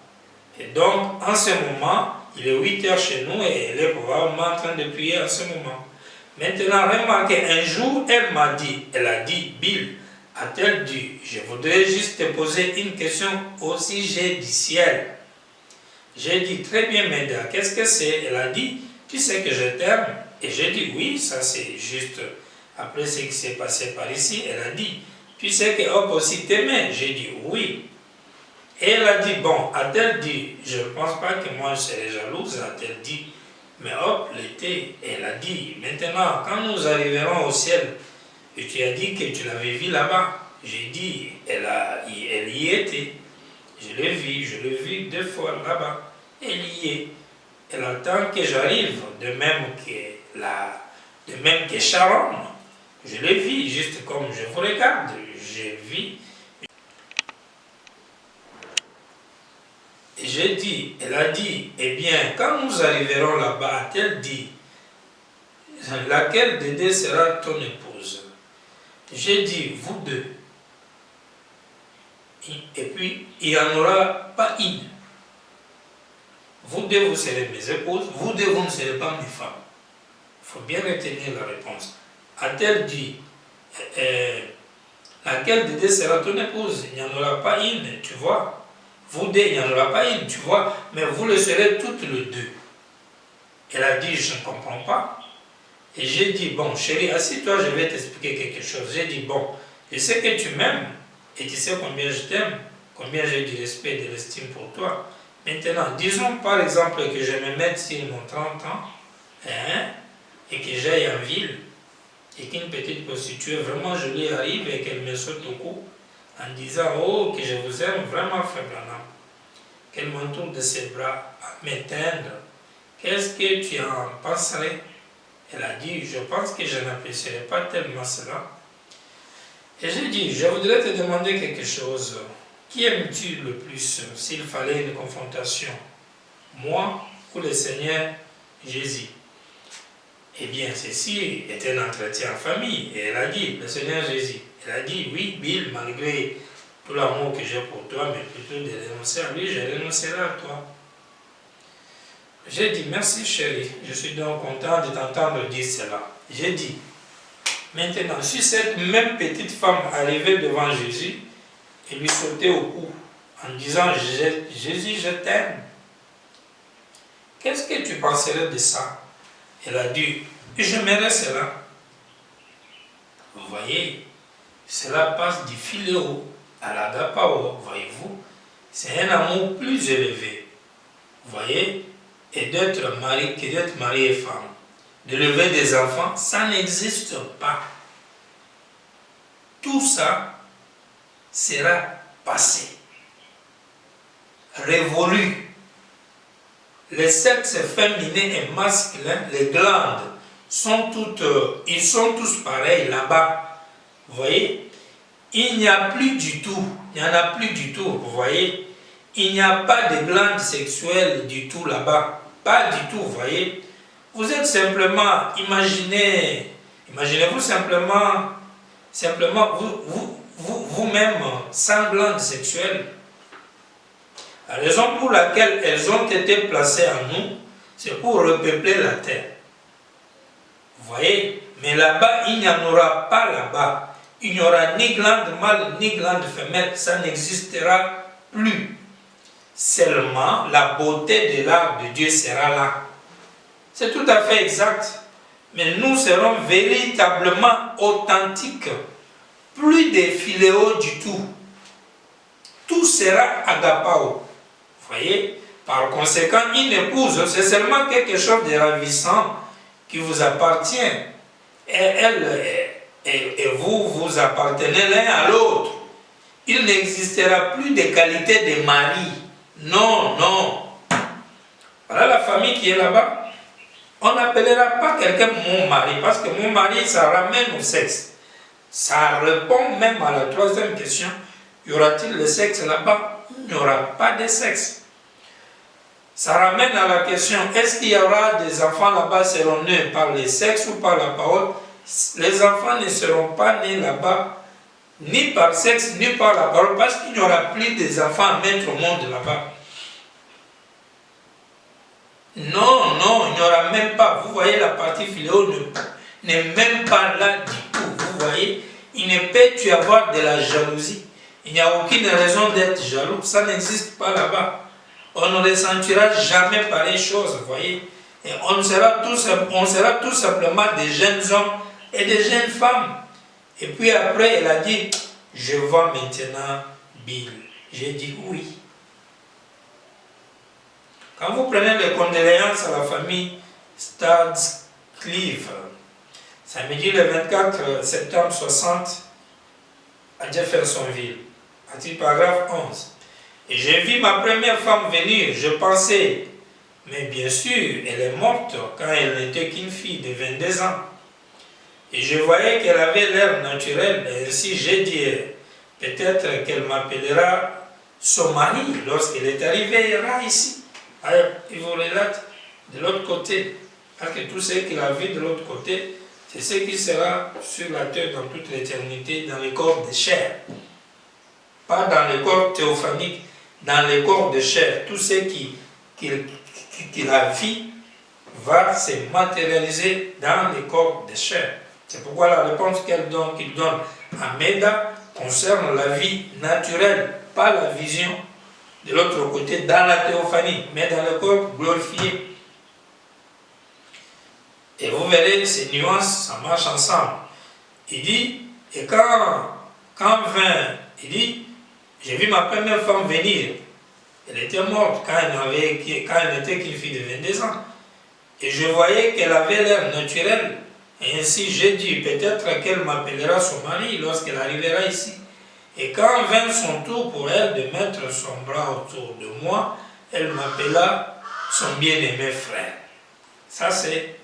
Et donc, en ce moment, il est 8 heures chez nous et elle est probablement en train de prier en ce moment. Maintenant, remarquez, un jour, elle a dit, Bill, a-t-elle dit, je voudrais juste te poser une question au sujet du ciel. J'ai dit, très bien, Méda, qu'est-ce que c'est? Elle a dit, tu sais que je t'aime. Et j'ai dit, oui, ça c'est juste après ce qui s'est passé par ici. Elle a dit, tu sais que Hop aussi t'aimait. J'ai dit, oui. Et elle a dit, bon, a-t-elle dit, je ne pense pas que moi je serais jalouse, a-t-elle dit, mais hop, l'été, elle a dit, maintenant, quand nous arriverons au ciel, et tu as dit que tu l'avais vu là-bas, j'ai dit, elle y était, je l'ai vu 2 fois là-bas, elle y est, elle attend que j'arrive, de même que Sharon, je l'ai vu, juste comme je vous regarde, j'ai vu. J'ai dit, elle a dit, eh bien, quand nous arriverons là-bas, a-t-elle dit, laquelle des deux sera ton épouse? J'ai dit, vous deux. Et puis, il n'y en aura pas une. Vous deux, vous serez mes épouses, vous deux, vous ne serez pas mes femmes. Il faut bien retenir la réponse. A-t-elle dit, laquelle des deux sera ton épouse? Il n'y en aura pas une, tu vois. Vous deux, il n'y en aura pas une, tu vois, mais vous le serez toutes les deux. Elle a dit, je ne comprends pas. Et j'ai dit, bon, chérie, assis-toi, je vais t'expliquer quelque chose. J'ai dit, bon, je sais que tu m'aimes, et tu sais combien je t'aime, combien j'ai du respect et de l'estime pour toi. Maintenant, disons par exemple que je me mette sur mon 30 ans, hein, et que j'aille en ville, et qu'une petite prostituée vraiment jolie arrive et qu'elle me saute au cou, en disant, oh, que je vous aime vraiment, frère Branham, qu'elle m'entoure de ses bras à m'éteindre, qu'est-ce que tu en penserais? Elle a dit, je pense que je n'apprécierais pas tellement cela. Et j'ai dit, je voudrais te demander quelque chose. Qui aimes-tu le plus s'il fallait une confrontation? Moi ou le Seigneur Jésus? Eh bien, ceci est un entretien en famille. Et elle a dit, le Seigneur Jésus. Elle a dit, oui, Bill, malgré tout l'amour que j'ai pour toi, mais plutôt de renoncer à lui, je renoncerai à toi. J'ai dit, merci chérie, je suis donc content de t'entendre dire cela. J'ai dit, maintenant, si cette même petite femme arrivait devant Jésus et lui sautait au cou en disant, Jésus, je t'aime, qu'est-ce que tu penserais de ça? Elle a dit, j'aimerais cela. Vous voyez, cela passe du philéo à l'agapao, voyez-vous. C'est un amour plus élevé. Vous voyez, et d'être mari, que d'être mari et femme. De lever des enfants, ça n'existe pas. Tout ça sera passé, révolu. Les sexes féminins et masculins, les glandes, ils sont tous pareils là-bas. Vous voyez, il n'y a plus du tout, il n'y en a plus du tout, vous voyez. Il n'y a pas de glandes sexuelles du tout là-bas, pas du tout, vous voyez. Vous êtes simplement, imaginez-vous simplement vous-même sans glandes sexuelles. La raison pour laquelle elles ont été placées en nous, c'est pour repeupler la terre. Vous voyez, mais là-bas, il n'y en aura pas là-bas. Il n'y aura ni glande mâle, ni glande femelle, ça n'existera plus. Seulement, la beauté de l'arbre de Dieu sera là. C'est tout à fait exact. Mais nous serons véritablement authentiques. Plus de philéo du tout. Tout sera agapao. Vous voyez? Par conséquent, une épouse, c'est seulement quelque chose de ravissant qui vous appartient. Et et vous, vous appartenez l'un à l'autre. Il n'existera plus de qualité de mari. Non, non. Voilà la famille qui est là-bas. On n'appellera pas quelqu'un mon mari, parce que mon mari, ça ramène au sexe. Ça répond même à la troisième question. Y aura-t-il le sexe là-bas? Il n'y aura pas de sexe. Ça ramène à la question, est-ce qu'il y aura des enfants là-bas seront nés par le sexe ou par la parole? Les enfants ne seront pas nés là-bas ni par sexe ni par la parole, parce qu'il n'y aura plus des enfants à mettre au monde là-bas. Non, non, il n'y aura même pas. Vous voyez, la partie philéo n'est même pas là du tout. Vous voyez, il ne peut y avoir de la jalousie. Il n'y a aucune raison d'être jaloux. Ça n'existe pas là-bas. On ne ressentira jamais pareille chose, vous voyez. Et on sera tout simplement des jeunes hommes et des jeunes femmes. Et puis après, elle a dit, je vois maintenant Bill. J'ai dit oui. Quand vous prenez les condoléances à la famille Stadscliffe, samedi le 24 septembre 60, à Jeffersonville, article paragraphe 11. Et j'ai vu ma première femme venir, je pensais, mais bien sûr, elle est morte quand elle n'était qu'une fille de 22 ans. Et je voyais qu'elle avait l'air naturel, et ainsi j'ai dit, peut-être qu'elle m'appellera son mari lorsqu'elle est arrivée ici. Alors, il vous relate de l'autre côté, parce que tout ce qu'il a vu de l'autre côté, c'est ce qui sera sur la terre dans toute l'éternité, dans les corps de chair. Pas dans les corps théophaniques, dans les corps de chair. Tout ce qu'il a vu va se matérialiser dans les corps de chair. C'est pourquoi la réponse qu'il donne à Méda concerne la vie naturelle, pas la vision de l'autre côté dans la théophanie, mais dans le corps glorifié. Et vous verrez ces nuances, ça marche ensemble. Il dit, et quand vint, il dit, j'ai vu ma première femme venir. Elle était morte quand elle n'était qu'une fille de 22 ans. Et je voyais qu'elle avait l'air naturelle. Et ainsi j'ai dit, peut-être qu'elle m'appellera son mari lorsqu'elle arrivera ici. Et quand vint son tour pour elle de mettre son bras autour de moi, elle m'appela son bien-aimé frère. Ça c'est,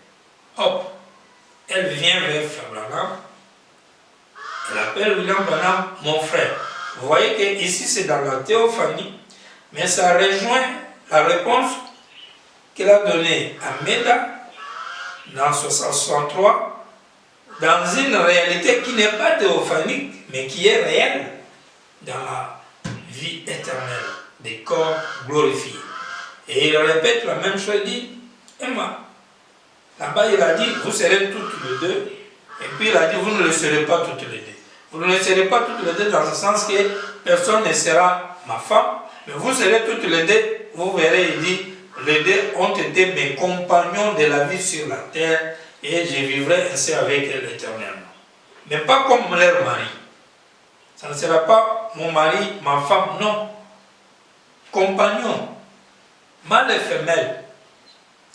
hop, elle vient vers Frère Branham. Elle appelle William Branham mon frère. Vous voyez qu'ici c'est dans la théophanie, mais ça rejoint la réponse qu'elle a donnée à Méda dans 63, dans une réalité qui n'est pas théophanique, mais qui est réelle dans la vie éternelle des corps glorifiés. Et il répète la même chose, il dit, Emma, là-bas il a dit, vous serez toutes les deux, et puis il a dit, vous ne le serez pas toutes les deux. Vous ne le serez pas toutes les deux dans le sens que personne ne sera ma femme, mais vous serez toutes les deux, vous verrez, il dit, les deux ont été mes compagnons de la vie sur la terre, et je vivrai ainsi avec elle éternellement. Mais pas comme leur mari. Ça ne sera pas mon mari, ma femme, non. Compagnon, mâle et femelle.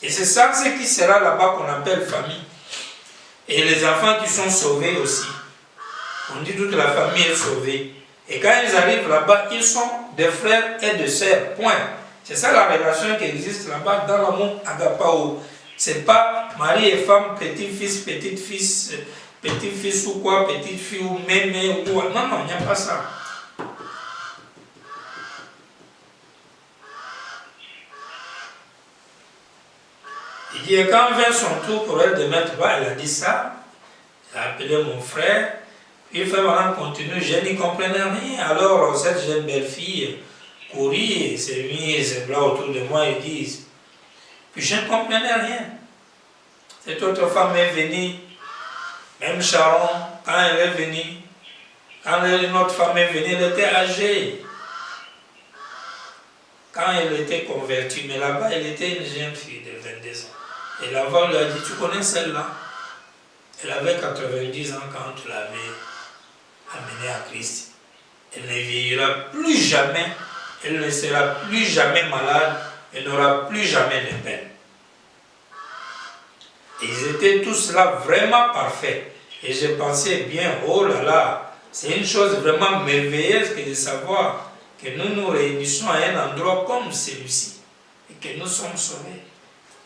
Et c'est ça ce qui sera là-bas qu'on appelle famille. Et les enfants qui sont sauvés aussi. On dit toute la famille est sauvée. Et quand ils arrivent là-bas, ils sont des frères et des sœurs. Point. C'est ça la relation qui existe là-bas dans l'amour agapao. C'est pas mari et femme, petit-fils, petit-fils ou quoi, petite-fille ou mémé ou quoi. Non, non, il n'y a pas ça. Il dit, et quand vint son tour pour elle de mettre bas, elle a dit ça. Elle a appelé mon frère. Puis il fait maintenant continue, je n'y comprenais rien. Alors cette jeune belle-fille courit et s'est mise ses bras autour de moi et dit, puis je ne comprenais rien. Cette autre femme est venue, même Sharon, quand elle est venue, quand une autre femme est venue, elle était âgée. Quand elle était convertie, mais là-bas, elle était une jeune fille de 22 ans. Et là-bas, on lui a dit, tu connais celle-là? Elle avait 90 ans quand tu l'avais amenée à Christ. Elle ne vieillira plus jamais, elle ne sera plus jamais malade, elle n'aura plus jamais de peine. Et ils étaient tous là vraiment parfaits. Et j'ai pensé bien, oh là là, c'est une chose vraiment merveilleuse que de savoir que nous nous réunissons à un endroit comme celui-ci, et que nous sommes sauvés,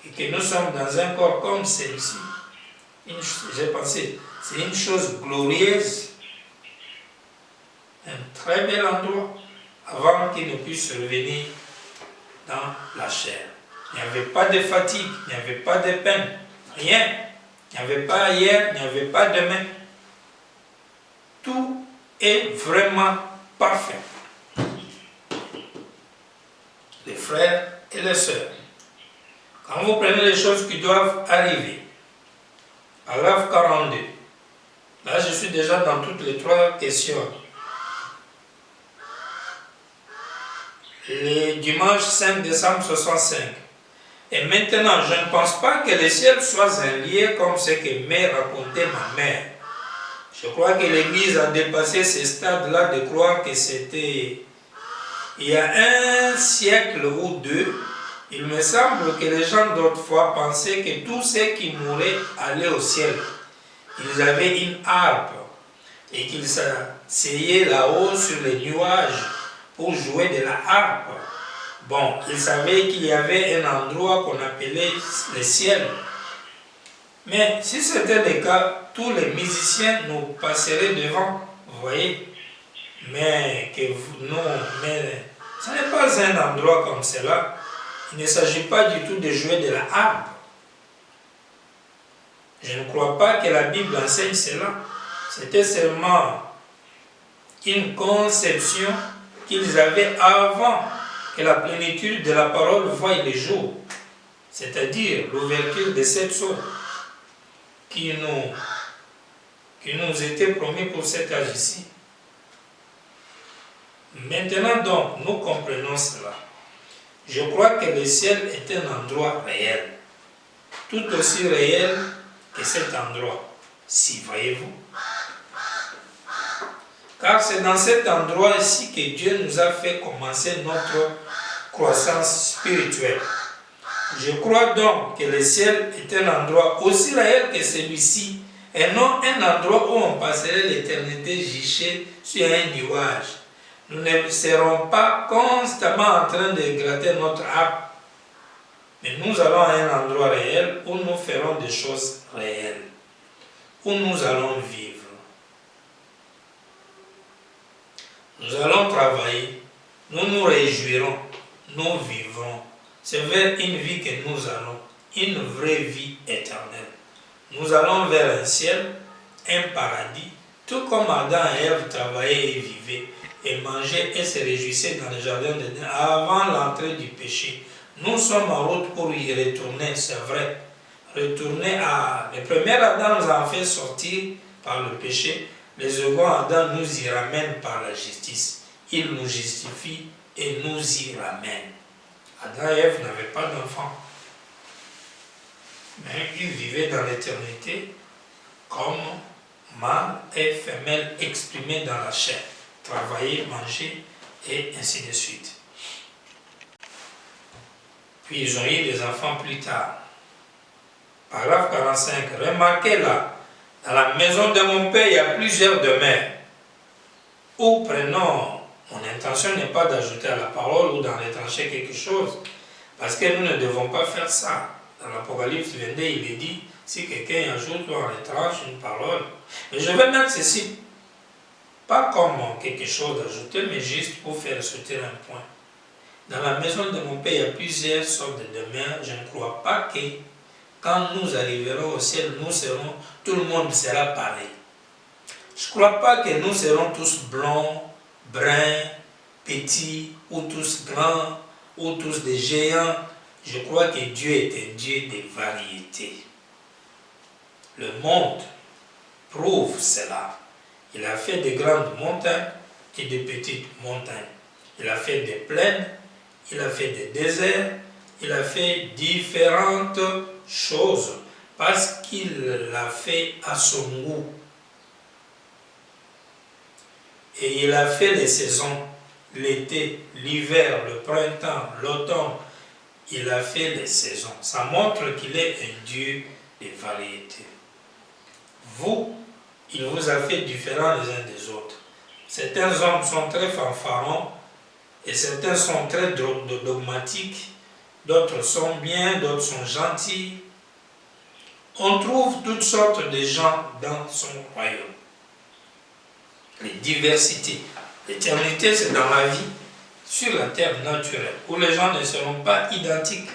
et que nous sommes dans un corps comme celui-ci. J'ai pensé, c'est une chose glorieuse, un très bel endroit, avant qu'il ne puisse revenir dans la chair. Il n'y avait pas de fatigue, il n'y avait pas de peine, rien. Il n'y avait pas hier, il n'y avait pas demain. Tout est vraiment parfait. Les frères et les sœurs, quand vous prenez les choses qui doivent arriver, paragraphe 42, là je suis déjà dans toutes les trois questions. Le dimanche 5 décembre 65. Et maintenant, je ne pense pas que le ciel soit un lieu comme ce que m'a raconté ma mère. Je crois que l'Église a dépassé ce stade-là de croire que c'était il y a un siècle ou deux. Il me semble que les gens d'autrefois pensaient que tous ceux qui mouraient allaient au ciel. Ils avaient une harpe et qu'ils s'asseyaient là-haut sur les nuages pour jouer de la harpe. Bon, ils savaient qu'il y avait un endroit qu'on appelait le ciel. Mais si c'était le cas, tous les musiciens nous passeraient devant, vous voyez. Mais que mais ce n'est pas un endroit comme cela. Il ne s'agit pas du tout de jouer de la harpe. Je ne crois pas que la Bible enseigne cela. C'était seulement une conception qu'ils avaient avant que la plénitude de la parole voie le jour. C'est-à-dire l'ouverture de cette source qui nous était promis pour cet âge ici. Maintenant donc, nous comprenons cela. Je crois que le ciel est un endroit réel, tout aussi réel que cet endroit, si voyez-vous. Car c'est dans cet endroit ici que Dieu nous a fait commencer notre croissance spirituelle. Je crois donc que le ciel est un endroit aussi réel que celui-ci, et non un endroit où on passerait l'éternité juchée sur un nuage. Nous ne serons pas constamment en train de gratter notre harpe, mais nous allons à un endroit réel où nous ferons des choses réelles, où nous allons vivre. Nous allons travailler, nous nous réjouirons, nous vivrons. C'est vers une vie que nous allons, une vraie vie éternelle. Nous allons vers un ciel, un paradis, tout comme Adam et Ève travaillaient et vivaient, et mangeaient et se réjouissaient dans le jardin d'Éden avant l'entrée du péché. Nous sommes en route pour y retourner, c'est vrai. Retourner à... Le premier Adam nous a fait sortir par le péché. Le second Adam nous y ramène par la justice. Il nous justifie et nous y ramène. Adam et Ève n'avaient pas d'enfants. Mais ils vivaient dans l'éternité comme mâle et femelle exprimés dans la chair. Travailler, manger et ainsi de suite. Puis ils ont eu des enfants plus tard. Paragraphe 45. Remarquez là, dans la maison de mon père, il y a plusieurs demeures. Ou prenons, mon intention n'est pas d'ajouter à la parole ou d'en retrancher quelque chose, parce que nous ne devons pas faire ça. Dans l'Apocalypse 22, il est dit, si quelqu'un ajoute ou en retranche une parole. Mais je vais mettre ceci, pas comme quelque chose d'ajouter, mais juste pour faire sauter un point. Dans la maison de mon père, il y a plusieurs sortes de demeures. Je ne crois pas que quand nous arriverons au ciel, tout le monde sera pareil. Je ne crois pas que nous serons tous blonds, bruns, petits, ou tous grands, ou tous des géants. Je crois que Dieu est un Dieu de variété. Le monde prouve cela. Il a fait de grandes montagnes et de petites montagnes. Il a fait des plaines, il a fait des déserts, il a fait différentes choses parce qu'il l'a fait à son goût. Et il a fait les saisons, l'été, l'hiver, le printemps, l'automne. Il a fait les saisons. Ça montre qu'il est un Dieu de variété. Vous, il vous a fait différents les uns des autres. Certains hommes sont très fanfarons et certains sont très dogmatiques, d'autres sont bien, d'autres sont gentils. On trouve toutes sortes de gens dans son royaume. Les diversités. L'éternité, c'est dans la vie, sur la terre naturelle, où les gens ne seront pas identiques.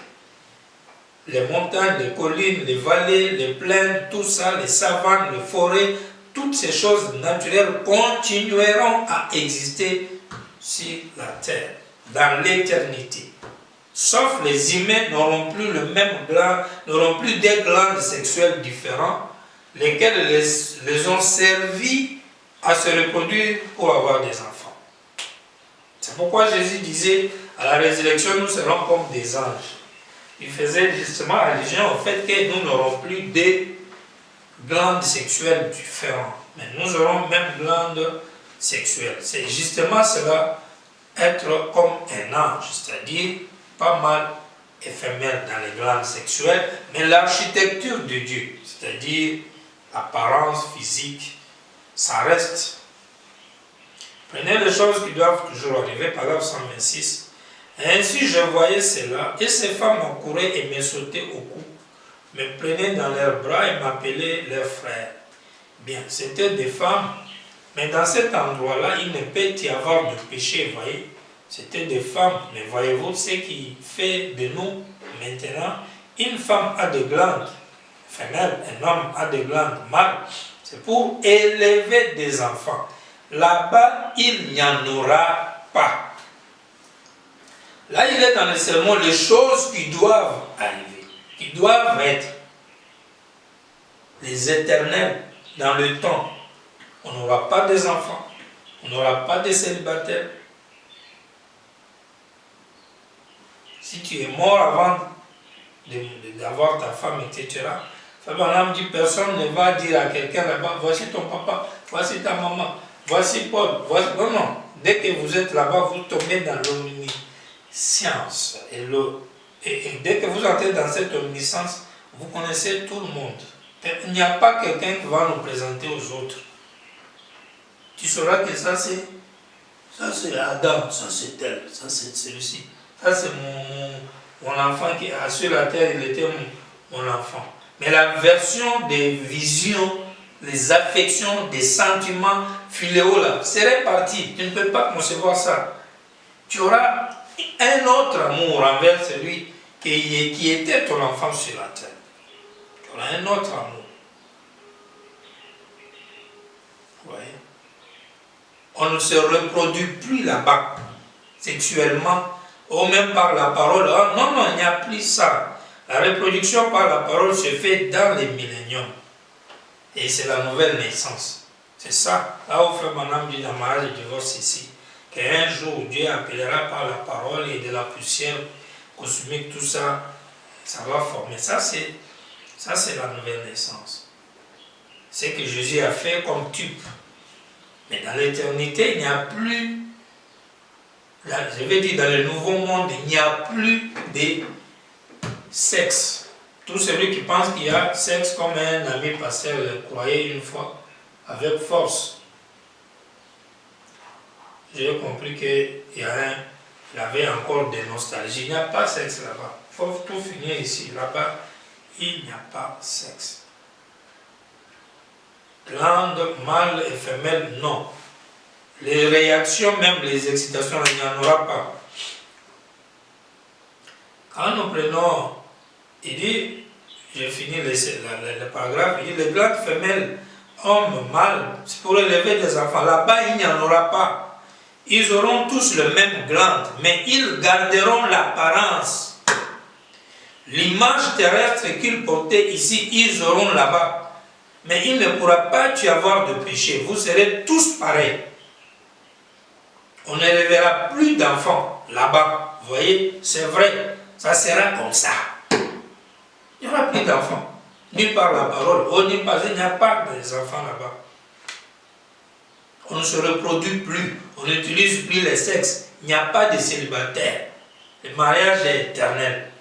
Les montagnes, les collines, les vallées, les plaines, tout ça, les savanes, les forêts, toutes ces choses naturelles continueront à exister sur la terre, dans l'éternité. Sauf les humains n'auront plus le même gland, n'auront plus des glandes sexuelles différents, lesquelles les ont servis à se reproduire pour avoir des enfants. C'est pourquoi Jésus disait, à la résurrection, nous serons comme des anges. Il faisait justement allusion au fait que nous n'aurons plus des glandes sexuelles différentes, mais nous aurons même glandes sexuelles. C'est justement cela, être comme un ange, c'est-à-dire pas mal éphémère dans les glandes sexuelles, mais l'architecture de Dieu, c'est-à-dire l'apparence physique, ça reste. Prenez les choses qui doivent toujours arriver, paragraphe 126. Ainsi je voyais cela, et ces femmes accouraient et me sautaient au cou, me prenaient dans leurs bras et m'appelaient leurs frères. Bien, c'était des femmes, mais dans cet endroit-là, il ne peut y avoir de péché, voyez. C'était des femmes, mais voyez-vous ce qui fait de nous maintenant, une femme a des glandes femelles, un homme a des glandes mâles, c'est pour élever des enfants. Là-bas, il n'y en aura pas. Là, il est dans le sermon les choses qui doivent arriver, qui doivent être les éternels dans le temps. On n'aura pas des enfants, on n'aura pas des célibataires. Si tu es mort avant d'avoir ta femme, etc., dit, personne ne va dire à quelqu'un là-bas, voici ton papa, voici ta maman, voici Paul, voici... Non, non. Dès que vous êtes là-bas, vous tombez dans l'omniscience. Et dès que vous entrez dans cette omniscience, vous connaissez tout le monde. Il n'y a pas quelqu'un qui va nous présenter aux autres. Tu sauras que ça c'est Adam, ça c'est elle, ça c'est celui-ci. Ça c'est mon enfant qui a sur la terre, il était mon enfant. Mais la version des visions, les affections, des sentiments, philéo là, serait parti. Tu ne peux pas concevoir ça. Tu auras un autre amour envers celui qui était ton enfant sur la terre. Tu auras un autre amour. Vous voyez? On ne se reproduit plus là-bas, sexuellement, ou même par la parole. Oh, non, non, il n'y a plus ça. La reproduction par la parole se fait dans les milléniums. Et c'est la nouvelle naissance. C'est ça. Là où Frère Branham dit dans mariage et divorce ici, qu'un jour Dieu appellera par la parole et de la poussière cosmique, tout ça, ça va former. Ça c'est la nouvelle naissance. C'est ce que Jésus a fait comme type. Mais dans l'éternité, il n'y a plus, là, je vais dire dans le nouveau monde, il n'y a plus de sexe. Tout celui qui pense qu'il y a sexe, comme un ami pasteur le croyait une fois, avec force. J'ai compris qu'il avait encore des nostalgies. Il n'y a pas de sexe là-bas. Il faut tout finir ici. Là-bas, il n'y a pas de sexe. Glande, mâle et femelle, non. Les réactions, même les excitations, il n'y en aura pas. Quand nous prenons, il dit, j'ai fini le paragraphe, il dit les glandes femelles, hommes, mâles, c'est pour élever des enfants. Là-bas, il n'y en aura pas. Ils auront tous le même glande, mais ils garderont l'apparence. L'image terrestre qu'ils portaient ici, ils auront là-bas. Mais il ne pourra pas y avoir de péché. Vous serez tous pareils. On n'élèvera plus d'enfants là-bas. Vous voyez, c'est vrai. Ça sera comme ça. Il n'y aura plus d'enfants. Ni par la parole, ni par... Il n'y a pas d'enfants là-bas. On ne se reproduit plus. On n'utilise plus les sexes. Il n'y a pas de célibataire. Le mariage est éternel.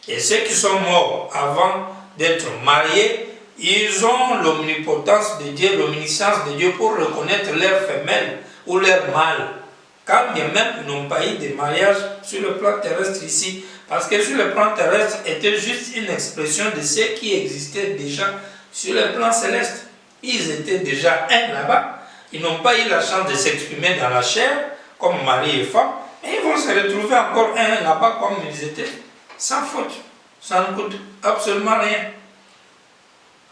Et ceux qui sont morts avant d'être mariés, Ils ont l'omnipotence de Dieu, l'omniscience de Dieu pour reconnaître leur femelle ou leur mâle. Quand bien même ils n'ont pas eu de mariage sur le plan terrestre ici, parce que sur le plan terrestre était juste une expression de ce qui existait déjà sur le plan céleste. Ils étaient déjà un là-bas. Ils n'ont pas eu la chance de s'exprimer dans la chair, comme mari et femme, mais ils vont se retrouver encore un là-bas comme ils étaient, sans faute. Ça ne coûte absolument rien.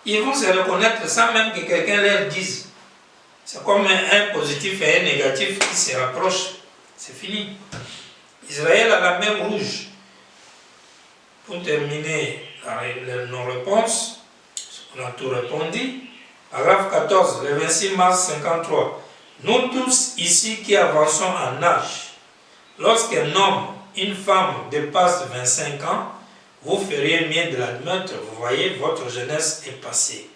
Ils vont se reconnaître sans même que quelqu'un leur dise. C'est comme un positif et un négatif qui se rapprochent. C'est fini. Israël a la mer Rouge. Pour terminer nos réponses, on a tout répondu. Paragraphe 14, le 26 mars 53. Nous tous ici qui avançons en âge, lorsqu'un homme, une femme dépasse 25 ans, vous feriez mieux de l'admettre, vous voyez, votre jeunesse est passée.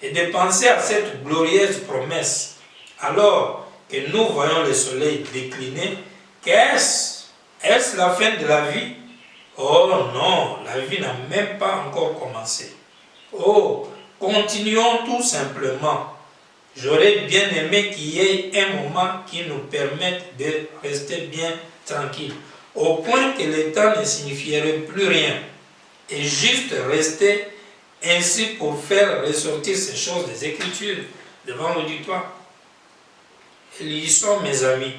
Et de penser à cette glorieuse promesse, alors que nous voyons le soleil décliner, est-ce la fin de la vie? Oh non, la vie n'a même pas encore commencé. Oh, continuons tout simplement. J'aurais bien aimé qu'il y ait un moment qui nous permette de rester bien tranquille, au point que le temps ne signifierait plus rien, et juste rester ainsi pour faire ressortir ces choses des Écritures devant l'auditoire. Lisons, mes amis.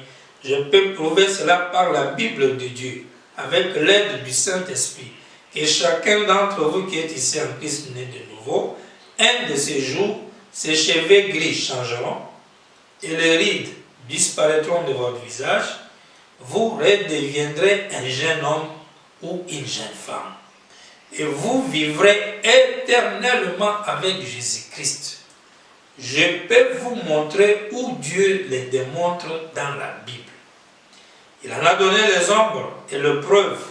Je peux prouver cela par la Bible de Dieu, avec l'aide du Saint-Esprit, que chacun d'entre vous qui est ici en Christ né de nouveau, un de ces jours, ses cheveux gris changeront et les rides disparaîtront de votre visage, vous redeviendrez un jeune homme ou une jeune femme. Et vous vivrez éternellement avec Jésus-Christ. Je peux vous montrer où Dieu les démontre dans la Bible. Il en a donné les ombres et les preuves,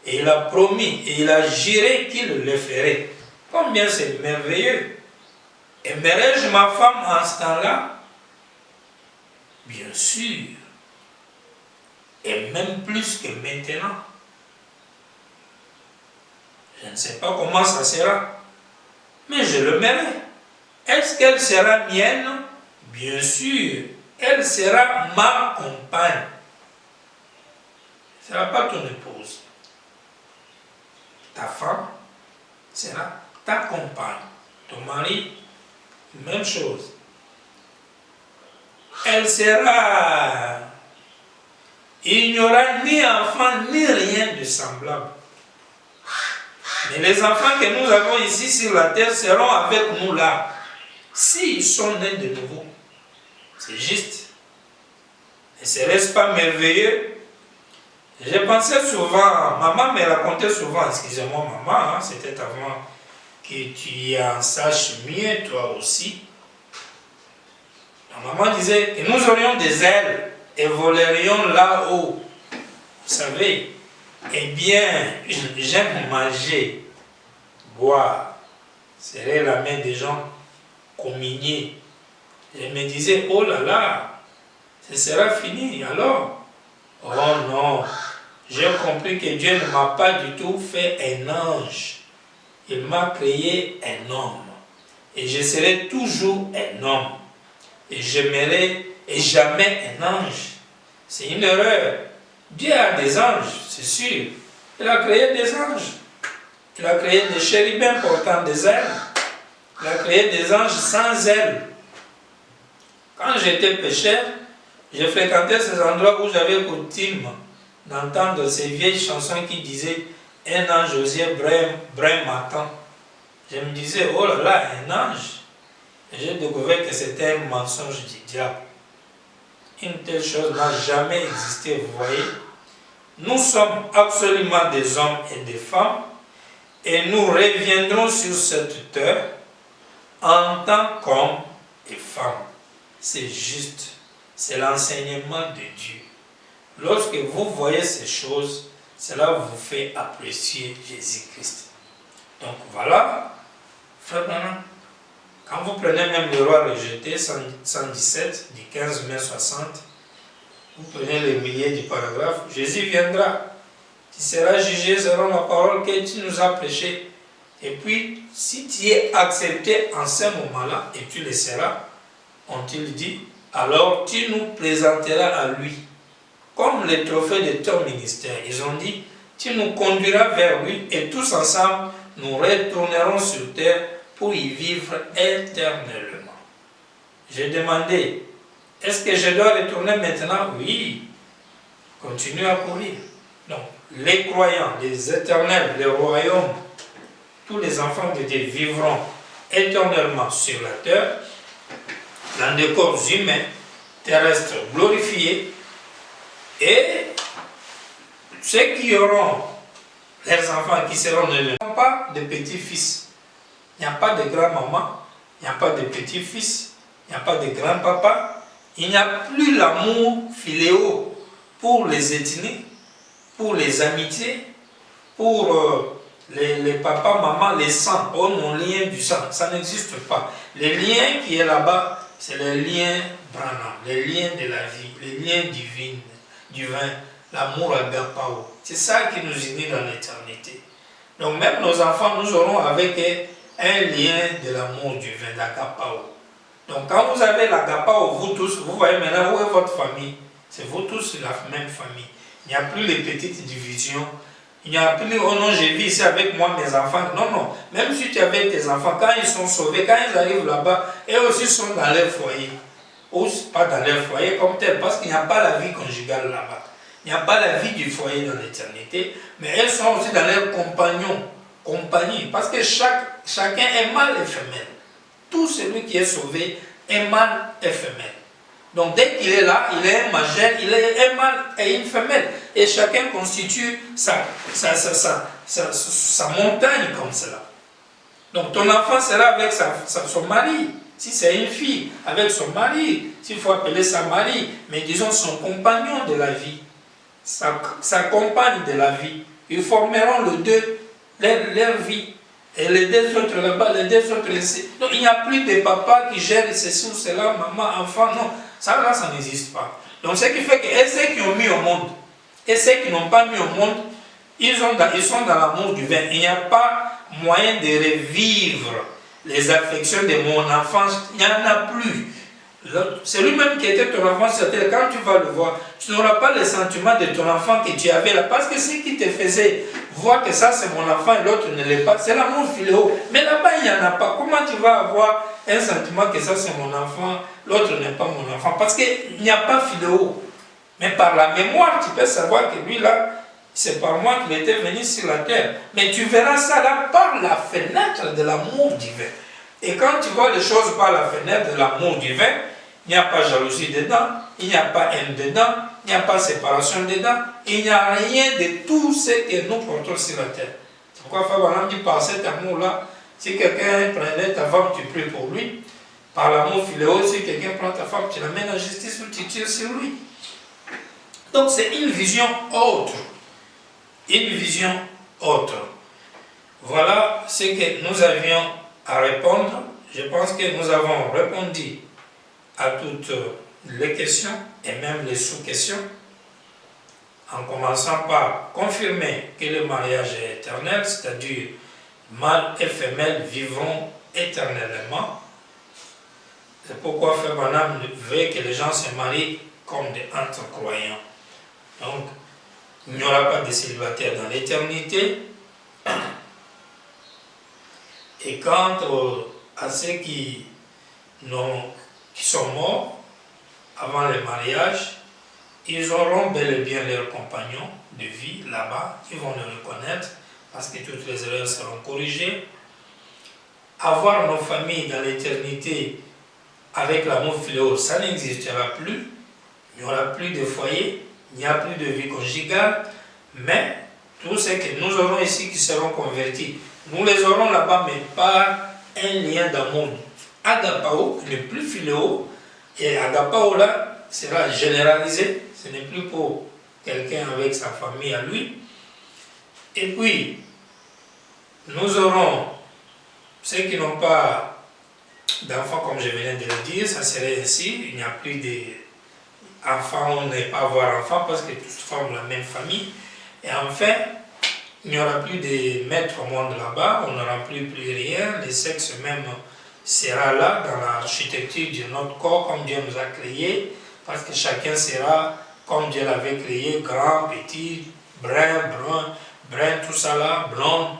et il a promis, et il a juré qu'il le ferait. Combien c'est merveilleux! Aimerais-je ma femme en ce temps-là? Bien sûr. Et même plus que maintenant. Je ne sais pas comment ça sera, mais je l'aimerai. Est-ce qu'elle sera mienne? Bien sûr. Elle sera ma compagne. Ce ne sera pas ton épouse. Ta femme sera ta compagne. Ton mari, même chose. Elle sera... Il n'y aura ni enfant ni rien de semblable. Mais les enfants que nous avons ici sur la terre seront avec nous là. S'ils sont nés de nouveau. C'est juste. Et serait-ce pas merveilleux? Je pensais souvent, maman me racontait souvent, excusez-moi maman, hein, c'était avant que tu en saches mieux toi aussi. La maman disait que nous aurions des ailes et volerions là-haut. Vous savez, eh bien, j'aime manger, boire, serrer la main des gens, communier. Je me disais, oh là là, ce sera fini alors. Oh non, j'ai compris que Dieu ne m'a pas du tout fait un ange. Il m'a créé un homme. Et je serai toujours un homme. Et j'aimerai et jamais un ange. C'est une erreur. Dieu a des anges, c'est sûr. Il a créé des anges. Il a créé des chérubins portant des ailes. Il a créé des anges sans ailes. Quand j'étais pécheur, je fréquentais ces endroits où j'avais coutume d'entendre ces vieilles chansons qui disaient « Un ange aux yeux bruns m'attend ». Je me disais « Oh là là, un ange !» Et j'ai découvert que c'était un mensonge du diable. Une telle chose n'a jamais existé, vous voyez. Nous sommes absolument des hommes et des femmes et nous reviendrons sur cette terre en tant qu'hommes et femmes. C'est juste. C'est l'enseignement de Dieu. Lorsque vous voyez ces choses, cela vous fait apprécier Jésus-Christ. Donc voilà, frère Branham, quand vous prenez même le roi rejeté, 117, du 15 mai 60, vous prenez le milieu du paragraphe, Jésus viendra, tu seras jugé selon la parole que tu nous as prêchée. Et puis, si tu es accepté en ce moment-là, et tu le seras, ont-ils dit, alors tu nous présenteras à lui, comme les trophées de ton ministère. Ils ont dit, tu nous conduiras vers lui, et tous ensemble, nous retournerons sur terre pour y vivre éternellement. J'ai demandé, est-ce que je dois retourner maintenant? Oui. Continue à courir. Donc, les croyants, les éternels, les royaumes, tous les enfants de Dieu vivront éternellement sur la terre, dans des corps humains, terrestres, glorifiés, et ceux qui auront leurs enfants qui seront nés, il n'y a pas de petits-fils, il n'y a pas de grand-maman, il n'y a pas de petits-fils, il n'y a pas de grand-papa, il n'y a plus l'amour filéo pour les ethnies, pour les amitiés, pour les papas, mamans, les sangs, oh mon lien du sang, ça n'existe pas. Les liens qui est là-bas, c'est les liens Branham, les liens de la vie, les liens divins, l'amour agapao. C'est ça qui nous unit dans l'éternité. Donc même nos enfants, nous aurons avec eux un lien de l'amour divin, l'agapao. Donc quand vous avez l'agapao, vous tous, vous voyez maintenant où est votre famille. C'est vous tous la même famille. Il n'y a plus les petites divisions. Il n'y a plus, oh non, je vis ici avec moi, mes enfants. Non, non. Même si tu avais tes enfants, quand ils sont sauvés, quand ils arrivent là-bas, eux aussi sont dans leur foyer. Ou pas dans leur foyer comme tel, parce qu'il n'y a pas la vie conjugale là-bas. Il n'y a pas la vie du foyer dans l'éternité, mais elles sont aussi dans leurs compagnie, parce que chacun est mâle et femelle. Tout celui qui est sauvé est mâle et femelle. Donc dès qu'il est là, il est un majeur, il est un mâle et une femelle. Et chacun constitue sa montagne comme cela. Donc ton enfant sera avec son mari. Si c'est une fille, avec son mari. S'il faut appeler sa mari, mais disons son compagnon de la vie. Sa compagne de la vie. Ils formeront le deux, leur vie. Et les deux autres là-bas, les deux autres ici. Donc il n'y a plus de papa qui gère ceci ou cela, maman, enfant, non. Ça là, ça n'existe pas. Donc ce qui fait que ceux qui ont mis au monde, et ceux qui n'ont pas mis au monde, ils sont dans l'amour du vin. Il n'y a pas moyen de revivre les affections de mon enfance. Il n'y en a plus. C'est lui-même qui était ton enfant sur terre. Quand tu vas le voir, tu n'auras pas le sentiment de ton enfant que tu avais là. Parce que ce qui te faisait voir que ça c'est mon enfant et l'autre ne l'est pas, c'est l'amour filéo. Mais là-bas, il n'y en a pas. Comment tu vas avoir un sentiment que ça c'est mon enfant, l'autre n'est pas mon enfant? Parce qu'il n'y a pas filéo. Mais par la mémoire, tu peux savoir que lui là, c'est par moi qu'il était venu sur la terre. Mais tu verras ça là par la fenêtre de l'amour divin. Et quand tu vois les choses par la fenêtre de l'amour divin, il n'y a pas jalousie dedans, il n'y a pas haine dedans, il n'y a pas séparation dedans, il n'y a rien de tout ce que nous portons sur la terre. C'est pourquoi Fabalam dit par cet amour-là, si quelqu'un prenait ta femme, tu pries pour lui. Par l'amour filéo, si quelqu'un prend ta femme, tu l'amènes en justice ou tu tires sur lui. Donc c'est une vision autre. Une vision autre. Voilà ce que nous avions à répondre. Je pense que nous avons répondu à toutes les questions et même les sous-questions, en commençant par confirmer que le mariage est éternel, c'est-à-dire mâle et femelle vivront éternellement. C'est pourquoi Frère Branham veut que les gens se marient comme des entre croyants. Donc, il n'y aura pas de célibataires dans l'éternité. Et quant à ceux qui sont morts avant le mariage, ils auront bel et bien leurs compagnons de vie là-bas, ils vont le reconnaître parce que toutes les erreurs seront corrigées. Avoir nos familles dans l'éternité avec l'amour filéo, ça n'existera plus. Il n'y aura plus de foyer, il n'y a plus de vie conjugale, mais tous ceux que nous aurons ici qui seront convertis, nous les aurons là-bas, mais par un lien d'amour. Agapao n'est plus filéo, et agapao là sera généralisé, ce n'est plus pour quelqu'un avec sa famille à lui. Et puis, nous aurons ceux qui n'ont pas d'enfants, comme je venais de le dire, ça serait ainsi, il n'y a plus d'enfants, on n'est pas avoir enfants parce que tous forment la même famille. Et enfin, Il n'y aura plus de maître au monde là-bas, on n'aura plus rien, le sexe même sera là dans l'architecture de notre corps comme Dieu nous a créé, parce que chacun sera comme Dieu l'avait créé, grand, petit, brun, tout ça là, blond.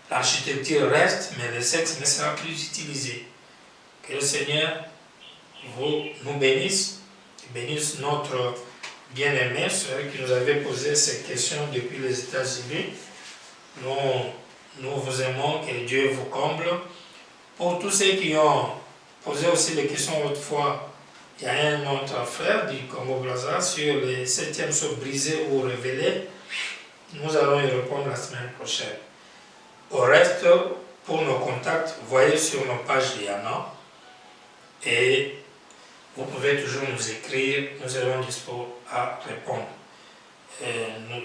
L'architecture reste, mais le sexe ne sera plus utilisé. Que le Seigneur nous bénisse, bénisse notre bien-aimé, celui qui nous avait posé ces questions depuis les États-Unis. Nous vous aimons, que Dieu vous comble. Pour tous ceux qui ont posé aussi des questions autrefois, il y a un autre frère du Congo-Brazza sur les 7e sceaux brisés ou révélés. Nous allons y répondre la semaine prochaine. Au reste, pour nos contacts, voyez sur nos pages Liana et vous pouvez toujours nous écrire, nous serons disposés à répondre.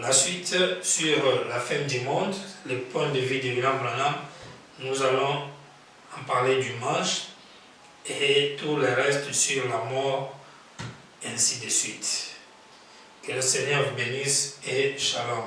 La suite sur la fin du monde, le point de vue de William Branham, nous allons en parler dimanche et tout le reste sur la mort, ainsi de suite. Que le Seigneur vous bénisse et shalom.